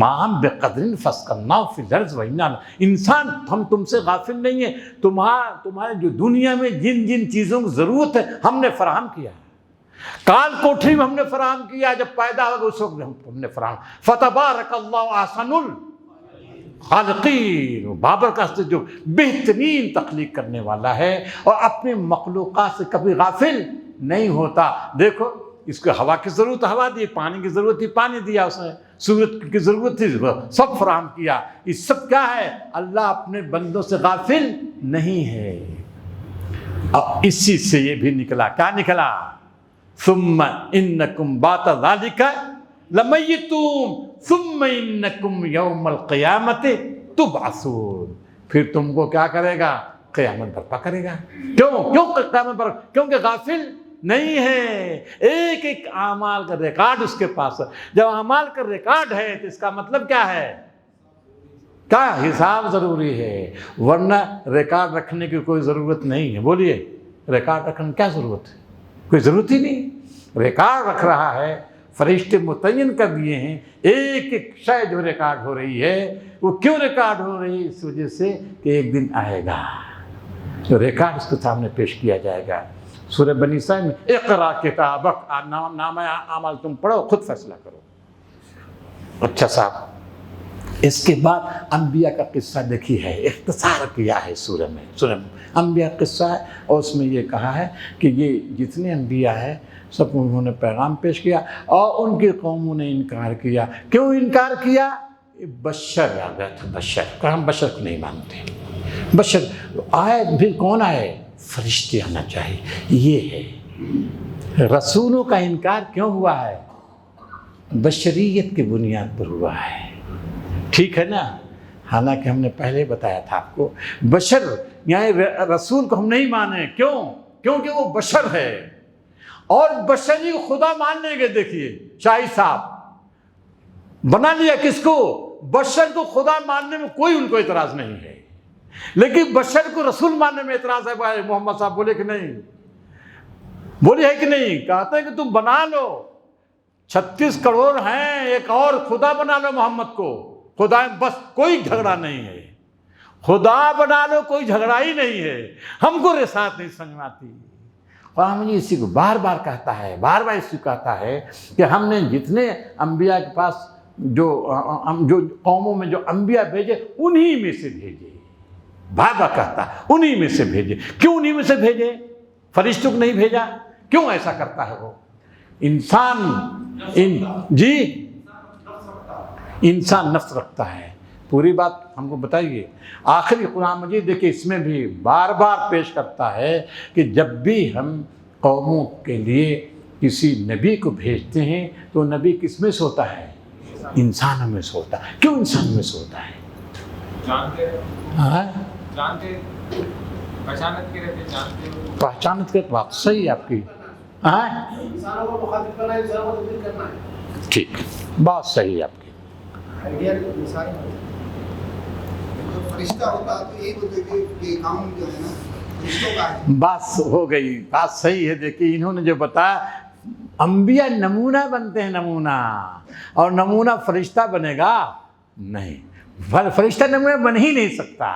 ماں بقدر فاسکناہ فی الارض وإنا، انسان ہم تم سے غافل نہیں ہیں، تمہارے جو دنیا میں جن جن چیزوں کی ضرورت ہے ہم نے فراہم کیا ہے۔ کال کوٹری میں ہم نے فراہم کیا، جب پیدا ہوگا اس وقت ہم نے فراہم۔ فتبارک اللہ احسن الخالقین، بابر کا جو بہترین تخلیق کرنے والا ہے اور اپنے مخلوقات سے کبھی غافل نہیں ہوتا۔ دیکھو اس کو ہوا کی ضرورت ہوا دی، پانی کی ضرورت تھی پانی دیا اس نے، سورج کی ضرورت تھی سب فراہم کیا۔ یہ سب کیا ہے؟ اللہ اپنے بندوں سے غافل نہیں ہے۔ اور اسی سے یہ بھی نکلا، کیا نکلا؟ ثم انکم بعد ذلک لمیتون ثم انکم یوم القیامت تبعثون، پھر تم کو کیا کرے گا؟ قیامت برپا کرے گا۔ کیوں قیامت برپا؟ کیونکہ غافل نہیں ہے، ایک ایک اعمال کا ریکارڈ اس کے پاس ہے۔ جب اعمال کا ریکارڈ ہے تو اس کا مطلب کیا ہے؟ کیا حساب ضروری ہے، ورنہ ریکارڈ رکھنے کی کوئی ضرورت نہیں ہے۔ بولیے ریکارڈ رکھنے کی کیا ضرورت ہے؟ کوئی ضرورت ہی نہیں۔ ریکارڈ رکھ رہا ہے فرشتے متعین کر دیے ہیں ایک ایک شے جو ریکارڈ ہو رہی ہے وہ کیوں ریکارڈ ہو رہی ہے؟ اس وجہ سے کہ ایک دن آئے گا تو ریکارڈ اس کے سامنے پیش کیا جائے گا۔ سورہ بنی اسرائیل میں اقرا کتابک، نامہ اعمال تم پڑھو خود فیصلہ کرو۔ اچھا صاحب، اس کے بعد انبیاء کا قصہ دیکھی ہے، اختصار کیا ہے سورہ میں انبیاء قصہ ہے، اور اس میں یہ کہا ہے کہ یہ جتنے انبیاء ہیں سب کو انہوں نے پیغام پیش کیا اور ان کی قوموں نے انکار کیا۔ کیوں انکار کیا؟ بشر آ گیا تھا، بشر کہ ہم بشر کو نہیں مانتے۔ بشر آئے پھر کون آئے؟ فرشتے آنا چاہیے۔ یہ ہے رسولوں کا انکار کیوں ہوا ہے؟ بشریت کی بنیاد پر ہوا ہے، ٹھیک ہے نا؟ حالانکہ ہم نے پہلے بتایا تھا آپ کو، بشر یعنی رسول کو ہم نہیں مانے، کیوں؟ کیونکہ وہ بشر ہے، اور بشری خدا ماننے کے دیکھیے شاہی صاحب بنا لیا کس کو؟ بشر کو خدا ماننے میں کوئی ان کو اعتراض نہیں ہے، لیکن بشر کو رسول ماننے میں اعتراض ہے۔ بھائی محمد صاحب بولے کہ نہیں؟ بولے ہے کہ نہیں؟ کہتے ہیں کہ تم بنا لو، 36 کروڑ ہیں، ایک اور خدا بنا لو محمد کو، خدا بس، کوئی جھگڑا نہیں ہے، خدا بنا لو، کوئی جھگڑا ہی نہیں ہے، ہم کو رسالت نہیں سمجھ آتی۔ قرآن مجید اسی کو بار بار کہتا ہے، بار بار اسی کو کہتا ہے کہ ہم نے جتنے انبیاء کے پاس جو قوموں میں جو انبیاء بھیجے انہی میں سے بھیجے، بار بار کہتا ہے انہی میں سے بھیجے۔ کیوں انہی میں سے بھیجے؟ فرشتوں کو نہیں بھیجا؟ کیوں ایسا کرتا ہے وہ؟ انسان انسان نفس رکھتا ہے، پوری بات ہم کو بتائیے۔ آخری قرآن مجید دیکھیں، اس میں بھی بار بار پیش کرتا ہے کہ جب بھی ہم قوموں کے لیے کسی نبی کو بھیجتے ہیں تو نبی کس میں سے ہوتا ہے؟ انسانوں میں سے ہوتا ہے۔ کیوں انسان میں سے ہوتا ہے؟ پہچانت کے بات صحیح ہے آپ کی، ٹھیک، بات صحیح ہے آپ کی۔ فرشتہ ہوتا تو ایک ہوتے کہ کام جو ہے نا فرشتوں کا ہے۔ بات ہو گئی، بات صحیح ہے۔ دیکھیے انہوں نے جو بتایا، انبیاء نمونہ بنتے ہیں، نمونہ، اور نمونہ فرشتہ بنے گا نہیں، فرشتہ نمونہ بن ہی نہیں سکتا۔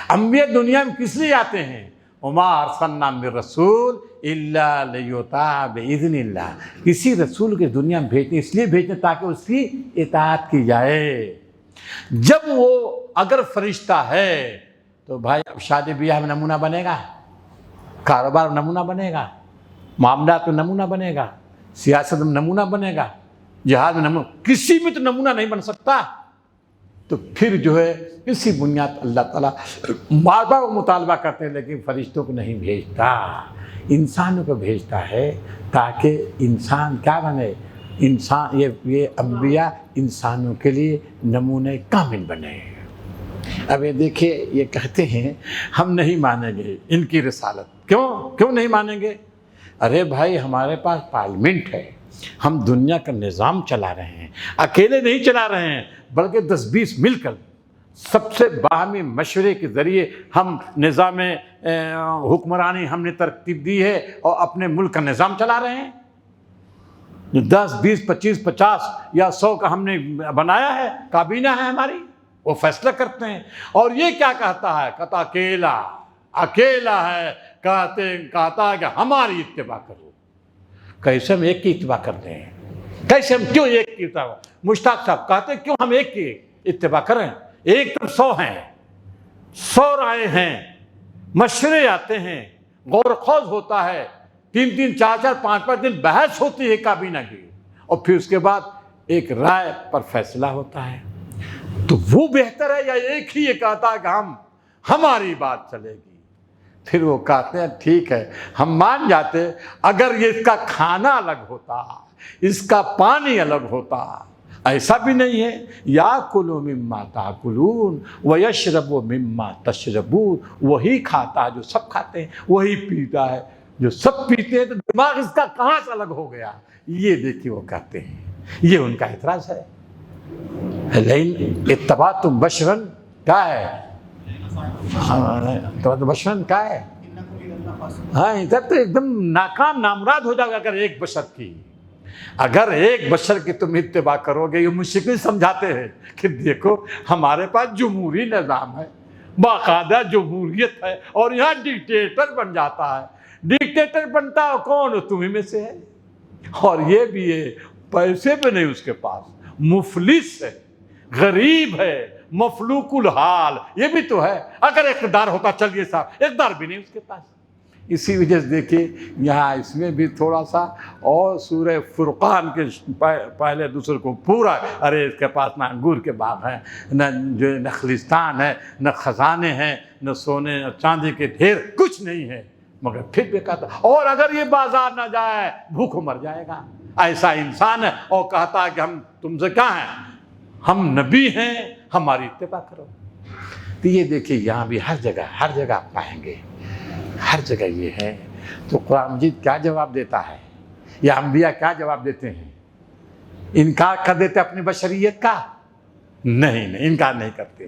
انبیاء دنیا میں کس لیے آتے ہیں؟ وما ارسلنا من رسول الا لیطاع باذن اللہ، کسی رسول کے دنیا میں بھیجتے اس لیے بھیجتے تاکہ اس کی اطاعت کی جائے۔ جب وہ اگر فرشتہ ہے تو بھائی اب شادی بیاہ میں نمونہ بنے گا، کاروبار میں نمونہ بنے گا، معاملات میں نمونہ بنے گا، سیاست میں نمونہ بنے گا، جہاد میں نمونہ، کسی میں تو نمونہ نہیں بن سکتا۔ تو پھر جو ہے اسی بنیاد اللہ تعالیٰ بار بار وہ مطالبہ کرتے ہیں، لیکن فرشتوں کو نہیں بھیجتا، انسانوں کو بھیجتا ہے تاکہ انسان کیا بنے؟ انسان، یہ انبیاء انسانوں کے لیے نمونے کامل بنے۔ اب یہ دیکھیے، یہ کہتے ہیں ہم نہیں مانیں گے ان کی رسالت۔ کیوں نہیں مانیں گے؟ ارے بھائی ہمارے پاس پارلیمنٹ ہے، ہم دنیا کا نظام چلا رہے ہیں، اکیلے نہیں چلا رہے ہیں بلکہ 10-20 مل کر سب سے باہمی مشورے کے ذریعے ہم نظام حکمرانی ہم نے ترتیب دی ہے اور اپنے ملک کا نظام چلا رہے ہیں۔ 10 20 25 50 یا 100 کا ہم نے بنایا ہے، کابینہ ہے ہماری، وہ فیصلہ کرتے ہیں۔ اور یہ کیا کہتا ہے؟ کہتا اکیلا ہے، کہتا ہے کہ ہماری اتباع کرو۔ کیسے ہم ایک کی اتباع کرتے ہیں؟ کیسے ہم کیوں ایک کی اتباع؟ مشتاق صاحب کہتے ہیں کیوں ہم ایک کی اتباع کریں؟ ایک تو 100 ہیں، 100 رائے ہیں، مشورے آتے ہیں، غور و خوض ہوتا ہے، 3 4 5 دن بحث ہوتی ہے کابینہ کی، اور پھر اس کے بعد ایک رائے پر فیصلہ ہوتا ہے۔ تو وہ بہتر ہے یا ایک ہی یہ کہتا ہے کہ ہماری بات چلے گی؟ پھر وہ کہتے ہیں ٹھیک ہے، ہم مان جاتے اگر یہ اس کا کھانا الگ ہوتا، اس کا پانی الگ ہوتا۔ ایسا بھی نہیں ہے، یاکلوا مما تاکلون ویشرب مما تشربون، وہی کھاتا ہے جو سب کھاتے ہیں، وہی پیتا ہے جو سب پیتے ہیں، تو دماغ اس کا کہاں سے الگ ہو گیا؟ یہ دیکھیے وہ کہتے ہیں، یہ ان کا اعتراض ہے۔ لیکن اتبعتم بشرا کیا ہے؟ اتبعتم بشرا کیا ہے؟ ہاں ادھر تو ایک دم ناکام نامراد ہو جائے گا اگر ایک بشر کی اگر ایک بشر کی تم اتباع کرو گے، یہ مشرکین سمجھاتے ہیں کہ دیکھو ہمارے پاس جمہوری نظام ہے، باقاعدہ جمہوریت ہے، اور یہاں ڈکٹیٹر بن جاتا ہے۔ ڈکٹیٹر بنتا ہے کون؟ تمہیں میں سے ہے، اور یہ بھی ہے پیسے بھی نہیں اس کے پاس، مفلس ہے، غریب ہے، مفلوق الحال، یہ بھی تو ہے۔ اگر اقتدار ہوتا، چلیے صاحب، اقتدار بھی نہیں اس کے پاس۔ اسی وجہ سے دیکھیے یہاں اس میں بھی تھوڑا سا، اور سورہ فرقان کے پہلے دوسرے کو پورا، ارے اس کے پاس نہ انگور کے باغ ہیں، نہ جو نخلستان ہے، نہ خزانے ہیں، نہ سونے نہ چاندی کے ڈھیر، کچھ نہیں ہے، مگر پھر بھی کہتا، اور اگر یہ بازار نہ جائے بھوکھوں مر جائے گا۔ ایسا انسان ہے، اور کہتا ہے کہ ہم تم سے کیا ہیں، ہم نبی ہیں، ہماری اتباع کرو۔ تو یہ دیکھیے یہاں بھی ہر جگہ پائیں گے، ہر جگہ یہ ہے۔ تو قرآن مجید کیا جواب دیتا ہے، یا انبیاء کیا جواب دیتے ہیں؟ انکار کر دیتے اپنی بشریت کا؟ نہیں، انکار نہیں کرتے۔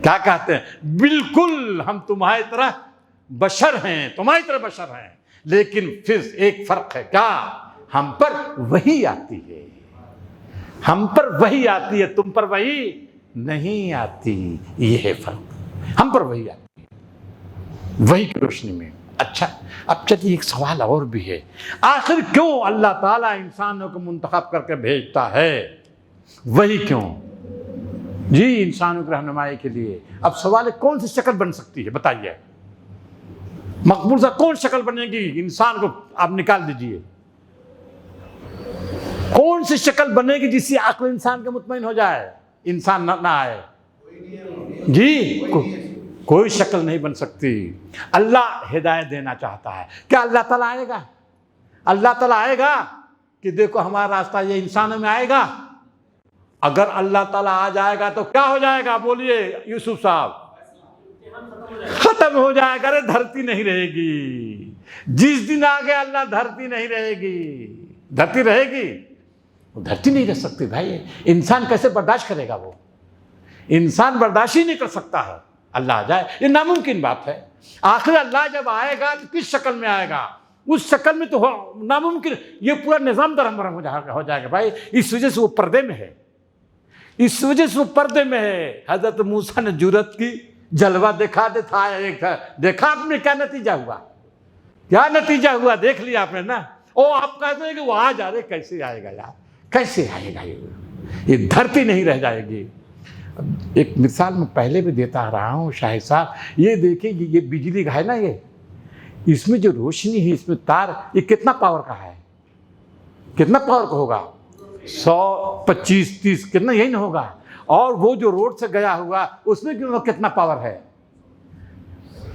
کیا کہتے ہیں؟ بالکل ہم تمہاری طرح بشر ہیں، تمہاری طرح بشر ہیں، لیکن پھر ایک فرق ہے، کیا؟ ہم پر وحی آتی ہے، ہم پر وحی آتی ہے، تم پر وحی نہیں آتی، یہ ہے فرق۔ ہم پر وحی آتی ہے وحی کی روشنی میں۔ اچھا، اب چلیے ایک سوال اور بھی ہے، آخر کیوں اللہ تعالیٰ انسانوں کو منتخب کر کے بھیجتا ہے؟ وحی کیوں؟ جی انسانوں کی رہنمائی کے لیے۔ اب سوال ہے کون سی شکل بن سکتی ہے، بتائیے، مقبول سا کون شکل بنے گی؟ انسان کو آپ نکال دیجئے، کون سی شکل بنے گی جس سے عقل انسان کے مطمئن ہو جائے، انسان نہ آئے؟ جی کوئی شکل نہیں بن سکتی۔ اللہ ہدایت دینا چاہتا ہے۔ کیا اللہ تعالیٰ آئے گا؟ اللہ تعالیٰ آئے گا کہ دیکھو ہمارا راستہ یہ انسانوں میں آئے گا؟ اگر اللہ تعالیٰ آ جائے گا تو کیا ہو جائے گا؟ بولیے یوسف صاحب، ختم ہو جائے گا، دھرتی نہیں رہے گی۔ جس دن آ گیا اللہ، دھرتی نہیں رہے گی۔ دھرتی رہے گی؟ دھرتی نہیں رہ سکتی بھائی، انسان کیسے برداشت کرے گا؟ وہ انسان برداشت ہی نہیں کر سکتا ہے اللہ آ جائے، یہ ناممکن بات ہے۔ آخر اللہ جب آئے گا تو کس شکل میں آئے گا؟ اس شکل میں تو ناممکن، یہ پورا نظام درہم برہم ہو جائے گا بھائی۔ اس وجہ سے وہ پردے میں ہے، اس وجہ سے وہ پردے میں ہے۔ حضرت موسیٰ نے جرأت کی، جلوہ دکھا تھا ایک، دیکھا آپ نے کیا نتیجہ ہوا؟ کیا نتیجہ ہوا دیکھ لیا آپ نے نا۔ اور آپ کہتے ہیں کہ وہ آ جا رہے، کیسے آئے گا یار، کیسے آئے گا؟ یہ دھرتی نہیں رہ جائے گی۔ ایک مثال میں پہلے بھی دیتا رہا ہوں شاہد صاحب، یہ دیکھیں یہ بجلی کا ہے نا، یہ اس میں جو روشنی ہے، اس میں تار، یہ کتنا پاور کا ہے؟ کتنا پاور کا ہوگا؟ 100 25 30 کتنا، یہی نہ ہوگا؟ اور وہ جو روڈ سے گیا ہوا اس میں کتنا پاور ہے؟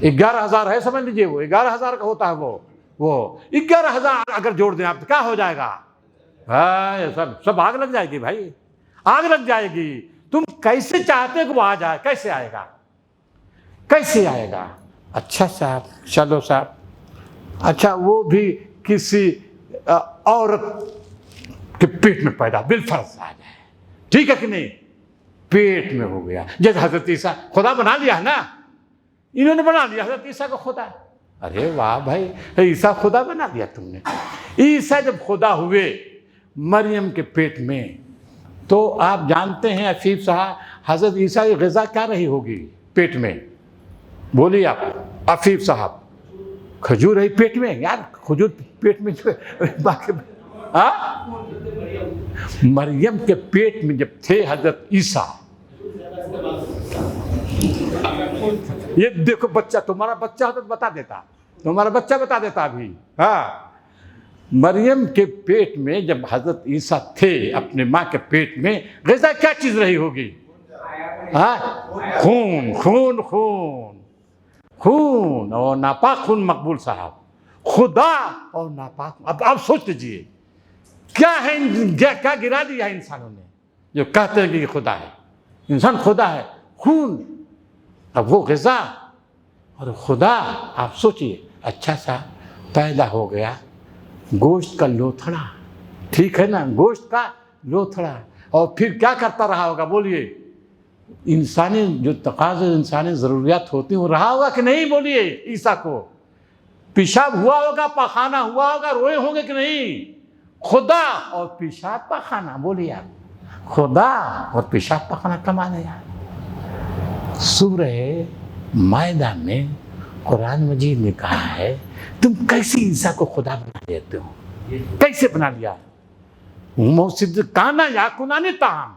11,000 ہے، سمجھ لیجئے، وہ 11,000 کا ہوتا ہے۔ وہ 11,000 اگر جوڑ دیں آپ تو کیا ہو جائے گا؟ سب آگ لگ جائے گی بھائی، آگ لگ جائے گی۔ تم کیسے چاہتے کہ وہ آ جائے؟ کیسے آئے گا؟ کیسے آئے گا؟ اچھا صاحب، چلو صاحب، اچھا وہ بھی کسی عورت کے پیٹ میں پیدا بالفرض آ جائے، ٹھیک ہے کہ نہیں؟ پیٹ میں ہو گیا، جیسے حضرت عیسیٰ خدا بنا لیا ہے نا، انہوں نے بنا لیا حضرت عیسیٰ کو خدا۔ ارے واہ بھائی، عیسیٰ خدا بنا دیا تم نے۔ عیسیٰ جب خدا ہوئے مریم کے پیٹ میں، تو آپ جانتے ہیں عفیف صاحب، حضرت عیسیٰ کی غذا کیا رہی ہوگی پیٹ میں؟ بولیے آپ عفیف صاحب۔ کھجور رہی پیٹ میں؟ یار کھجور پیٹ میں باقی مریم کے پیٹ میں جب تھے حضرت عیسیٰ، یہ دیکھو بچہ، تمہارا بچہ ہوتا تو بتا دیتا، تمہارا بچہ بتا دیتا ابھی۔ مریم کے پیٹ میں جب حضرت عیسیٰ تھے اپنے ماں کے پیٹ میں، غذا کیا چیز رہی ہوگی؟ خون خون خون خون، اور ناپاک خون مقبول صاحب، خدا اور ناپاک۔ اب آپ سوچ لیجیے کیا ہے، کیا گرا دیا ہے انسانوں نے جو کہتے ہیں کہ یہ خدا ہے، انسان خدا ہے، خون، اب وہ غذا اور خدا۔ آپ سوچئے، اچھا سا پیدا ہو گیا گوشت کا لوتھڑا، ٹھیک ہے نا، گوشت کا لوتھڑا، اور پھر کیا کرتا رہا ہوگا؟ بولیے، انسانی جو تقاضے، انسانی ضروریات ہوتی ہیں وہ رہا ہوگا کہ نہیں؟ بولیے عیسیٰ کو پیشاب ہوا ہوگا، پاخانہ ہوا ہوگا، روئے ہوں گے کہ نہیں؟ خدا اور پیشاب پاخانہ، بولیے آپ، خدا اور پیشاب پاخانہ کمال ہے یار۔ سورہ مائدہ میں قرآن مجید نے کہا ہے تم کیسے عیسیٰ کو خدا بنا دیتے ہو، کیسے بنا لیا؟ موسد کانا یا کنانی تاہم،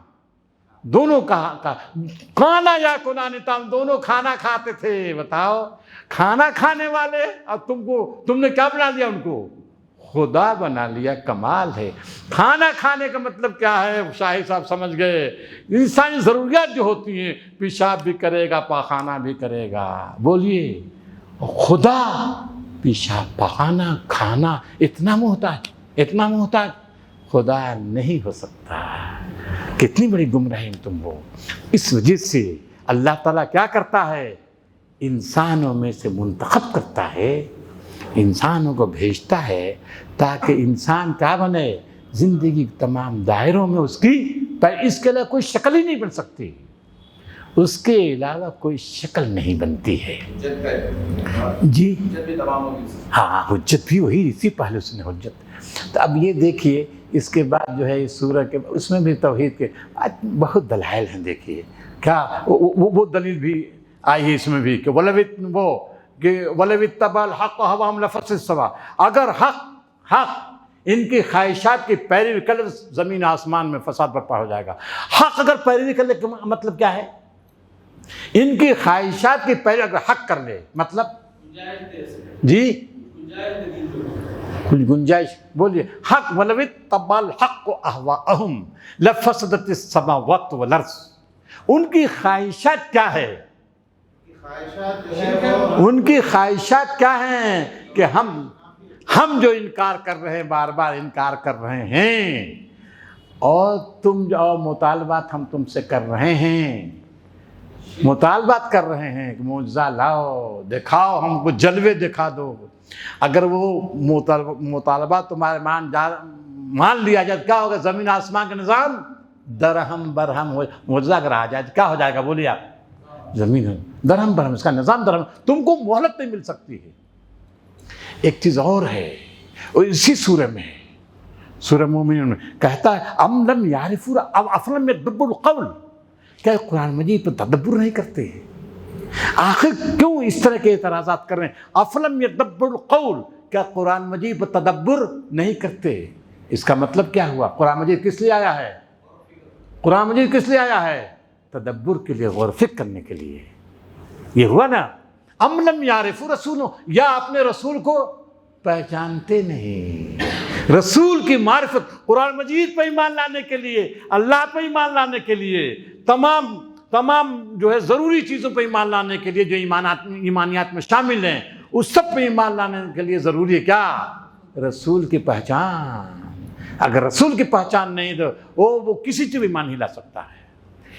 دونوں کانا یا کنانی تاہم، دونوں کھانا کھاتے تھے۔ بتاؤ، کھانا کھانے والے، اور تم نے کیا بنا لیا؟ ان کو خدا بنا لیا۔ کمال ہے۔ کھانا کھانے کا مطلب کیا ہے؟ شاہی صاحب سمجھ گئے، انسانی ضروریات جو ہوتی ہیں، پیشاب بھی کرے گا، پاخانہ بھی کرے گا۔ بولیے، خدا پیشاب پاخانہ کھانا اتنا محتاج خدا نہیں ہو سکتا۔ کتنی بڑی گمراہی تم ہو۔ اس وجہ سے اللہ تعالیٰ کیا کرتا ہے؟ انسانوں میں سے منتخب کرتا ہے، انسانوں کو بھیجتا ہے تاکہ انسان کیا بنے؟ زندگی کے تمام دائروں میں اس کے علاوہ کوئی شکل ہی نہیں بن سکتی، اس کے علاوہ کوئی شکل نہیں بنتی ہے۔ جی ہاں، حجت بھی وہی، اسی پہلے اس نے حجت۔ تو اب یہ دیکھیے، اس کے بعد جو ہے اس سورہ کے اس میں بھی توحید کے بہت دلائل ہیں۔ دیکھیے کیا وہ دلیل بھی آئی ہے اس میں بھی کہ وَلَوِ اتَّبَعَ الْحَقَّ أَهْوَاءَهُمْ لَفَسَدَتِ السَّمَاءُ، اگر حق ان کی خواہشات کی پیروی کر لے زمین آسمان میں فساد برپا ہو جائے گا۔ حق اگر پیروی کر لے مطلب کیا ہے؟ ان کی خواہشات کی پیروی اگر حق کر لے مطلب جی کچھ گنجائش، بولیے حق۔ وَلَوِ اتَّبَعَ الْحَقُّ أَهْوَاءَهُمْ لَفَسَدَتِ السَّمَاوَاتُ وَالْأَرْضُ، ان کی خواہشات کیا ہے؟ ان کی خواہشات کیا ہیں کہ ہم جو انکار کر رہے ہیں، بار بار انکار کر رہے ہیں، اور تم جو مطالبات ہم تم سے کر رہے ہیں، مطالبات کر رہے ہیں کہ معجزہ لاؤ، دکھاؤ، ہم کو جلوے دکھا دو۔ اگر وہ مطالبات تمہارے مان لیا جائے کیا ہوگا؟ زمین آسمان کا نظام درہم برہم ہو، معجزہ اگر آ جائے کیا ہو جائے گا؟ بولیے آپ، زمین ہے درہم برہم، اس کا نظام درہم، تم کو مہلت نہیں مل سکتی ہے۔ ایک چیز اور ہے، اور اسی سورہ میں سورہ مومنون میں کہتا ہے ام لم یعرفوا افلم یدبروا القول، کیا قرآن مجید پر تدبر نہیں کرتے؟ آخر کیوں اس طرح کے اعتراضات کر رہے ہیں؟ افلم یدبروا القول، کیا قرآن مجید پر تدبر نہیں کرتے؟ اس کا مطلب کیا ہوا؟ قرآن مجید کس لیے آیا ہے؟ قرآن مجید کس لیے آیا ہے؟ تدبر کے لیے، غور و فکر کرنے کے لیے۔ یہ ہوا نا، ام لم یعرفوا رسولہ، یا اپنے رسول کو پہچانتے نہیں۔ رسول کی معرفت، قرآن مجید پہ ایمان لانے کے لیے، اللہ پہ ایمان لانے کے لیے، تمام جو ہے ضروری چیزوں پہ ایمان لانے کے لیے جو ایمانیات میں شامل ہیں، اس سب پہ ایمان لانے کے لیے ضروری ہے کیا؟ رسول کی پہچان۔ اگر رسول کی پہچان نہیں تو وہ کسی چیز پہ ایمان نہیں لا سکتا ہے۔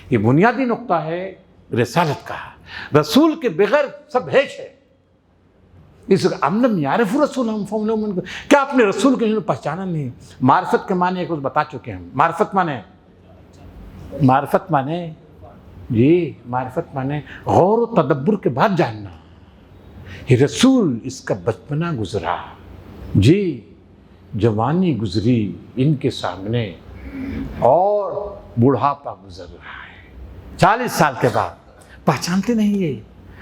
یہ بنیادی نقطہ ہے رسالت کا۔ رسول کے بغیر سب ہیچ ہے۔ اس ام لم یعرفوا رسولہم فہم لہ منکرون، کیا اپنے رسول کو انہوں نے پہچانا نہیں؟ معرفت کے معنی کچھ بتا چکے ہیں۔ معرفت مانے معرفت مانے غور و تدبر کے بعد جاننا۔ یہ رسول اس کا بچپنا گزرا، جی جوانی گزری ان کے سامنے، اور بڑھاپا گزر رہا ہے 40 سال کے بعد، پہچانتے نہیں یہ،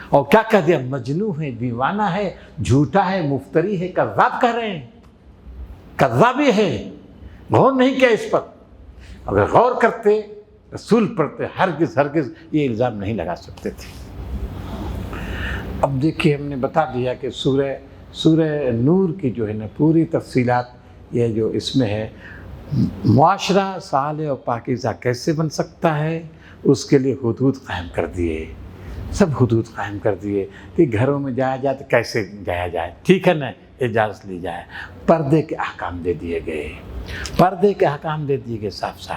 اور کیا کہہ دیا؟ مجنون ہے، دیوانہ ہے، جھوٹا ہے، مفتری ہے، کذاب کہہ رہے ہیں، کذابی ہے۔ غور نہیں کیا اس پر۔ اگر غور کرتے، رسول پڑھتے، ہرگز یہ الزام نہیں لگا سکتے تھے۔ اب دیکھیے، ہم نے بتا دیا کہ سورہ نور کی جو ہے نا پوری تفصیلات، یہ جو اس میں ہے، معاشرہ صالح اور پاکیزہ کیسے بن سکتا ہے، اس کے لیے حدود قائم کر دیے، سب حدود قائم کر دیے کہ گھروں میں جایا جائے تو کیسے جایا جائے، ٹھیک ہے نا، اجازت لی جائے۔ پردے کے احکام دے دیے گئے، صاف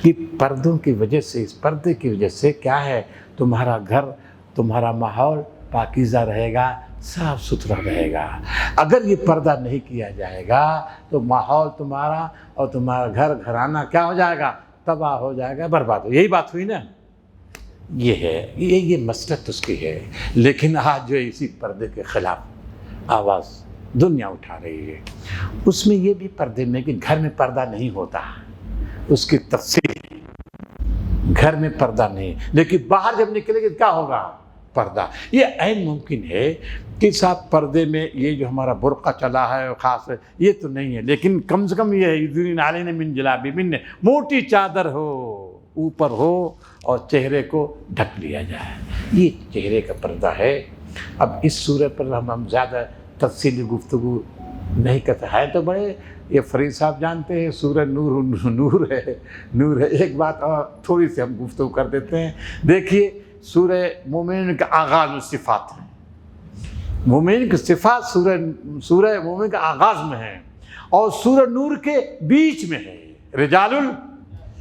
کہ پردوں کی وجہ سے، اس پردے کی وجہ سے کیا ہے، تمہارا گھر، تمہارا ماحول پاکیزہ رہے گا، صاف ستھرا رہے گا۔ اگر یہ پردہ نہیں کیا جائے گا تو ماحول تمہارا اور تمہارا گھرانہ کیا ہو جائے گا؟ تباہ ہو جائے گا، برباد ہو۔ یہی بات ہوئی نا، یہ ہے، یہ مسلط اس کی ہے۔ لیکن آج جو اسی پردے کے خلاف آواز دنیا اٹھا رہی ہے. اس میں یہ بھی پردے میں کہ گھر میں پردہ نہیں ہوتا، اس کی تفصیل ہے. گھر میں پردہ نہیں، لیکن باہر جب نکلے گی کیا ہوگا؟ پردہ. یہ عین ممکن ہے کہ صاحب پردے میں یہ جو ہمارا برقع چلا ہے خاص ہے یہ تو نہیں ہے، لیکن کم سے کم یہ ہے یدنین علیہن من جلابیبہن، موٹی چادر ہو اوپر ہو اور چہرے کو ڈھک لیا جائے. یہ چہرے کا پردہ ہے. اب اس سورہ پر ہم زیادہ تفصیلی گفتگو نہیں کرتے ہیں تو بڑے یہ فرید صاحب جانتے ہیں سورہ نور ہے. نور ہے. ایک بات اور تھوڑی سی ہم گفتگو کر دیتے ہیں. دیکھیے سورہ مومن کا آغاز میں صفات ہیں. مومن کی صفات سورہ مومن کا آغاز میں ہے اور سورہ نور کے بیچ میں ہے. رجال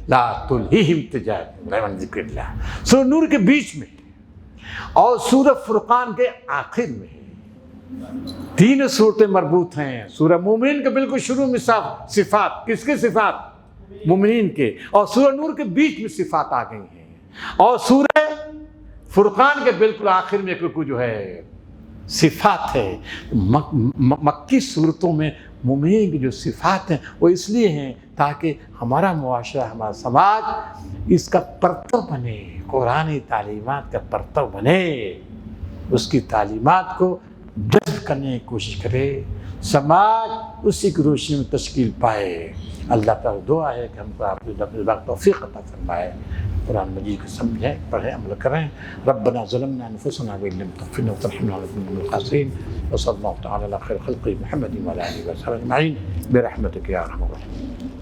لا تلہیہم تجارۃ عن ذکر اللہ، سورہ نور کے بیچ میں ہے اور سورہ فرقان کے آخر میں ہے. تین صورتیں مربوط ہیں. سورہ مومن کے بالکل شروع میں صفات، کس کے صفات؟ مومنین کے. اور سورہ نور کے بیچ میں صفات آ گئی ہیں اور سورہ فرقان کے بالکل آخر میں ایک جو ہے صفات ہے. مکی صورتوں میں مومنین کی جو صفات ہیں وہ اس لیے ہیں تاکہ ہمارا معاشرہ، ہمارا سماج اس کا پرتو بنے، قرآنی تعلیمات کا پرتو بنے، اس کی تعلیمات کو جذب کرنے کی کوشش کرے، سماج اسی کی روشنی میں تشکیل پائے. اللہ تعالیٰ دعا ہے کہ ہم کو آپ وقت توفیق عطا فرمائے، قرآن مجید کو سمجھیں، پڑھیں، عمل کریں. ربنا ظلمنا انفسنا وان لم تغفر لنا وترحمنا لنكن من الخاسرين. وصلى الله تعالى على خير خلقه محمد وعلى اله وصحبه اجمعين برحمتك يا ارحم الراحمين.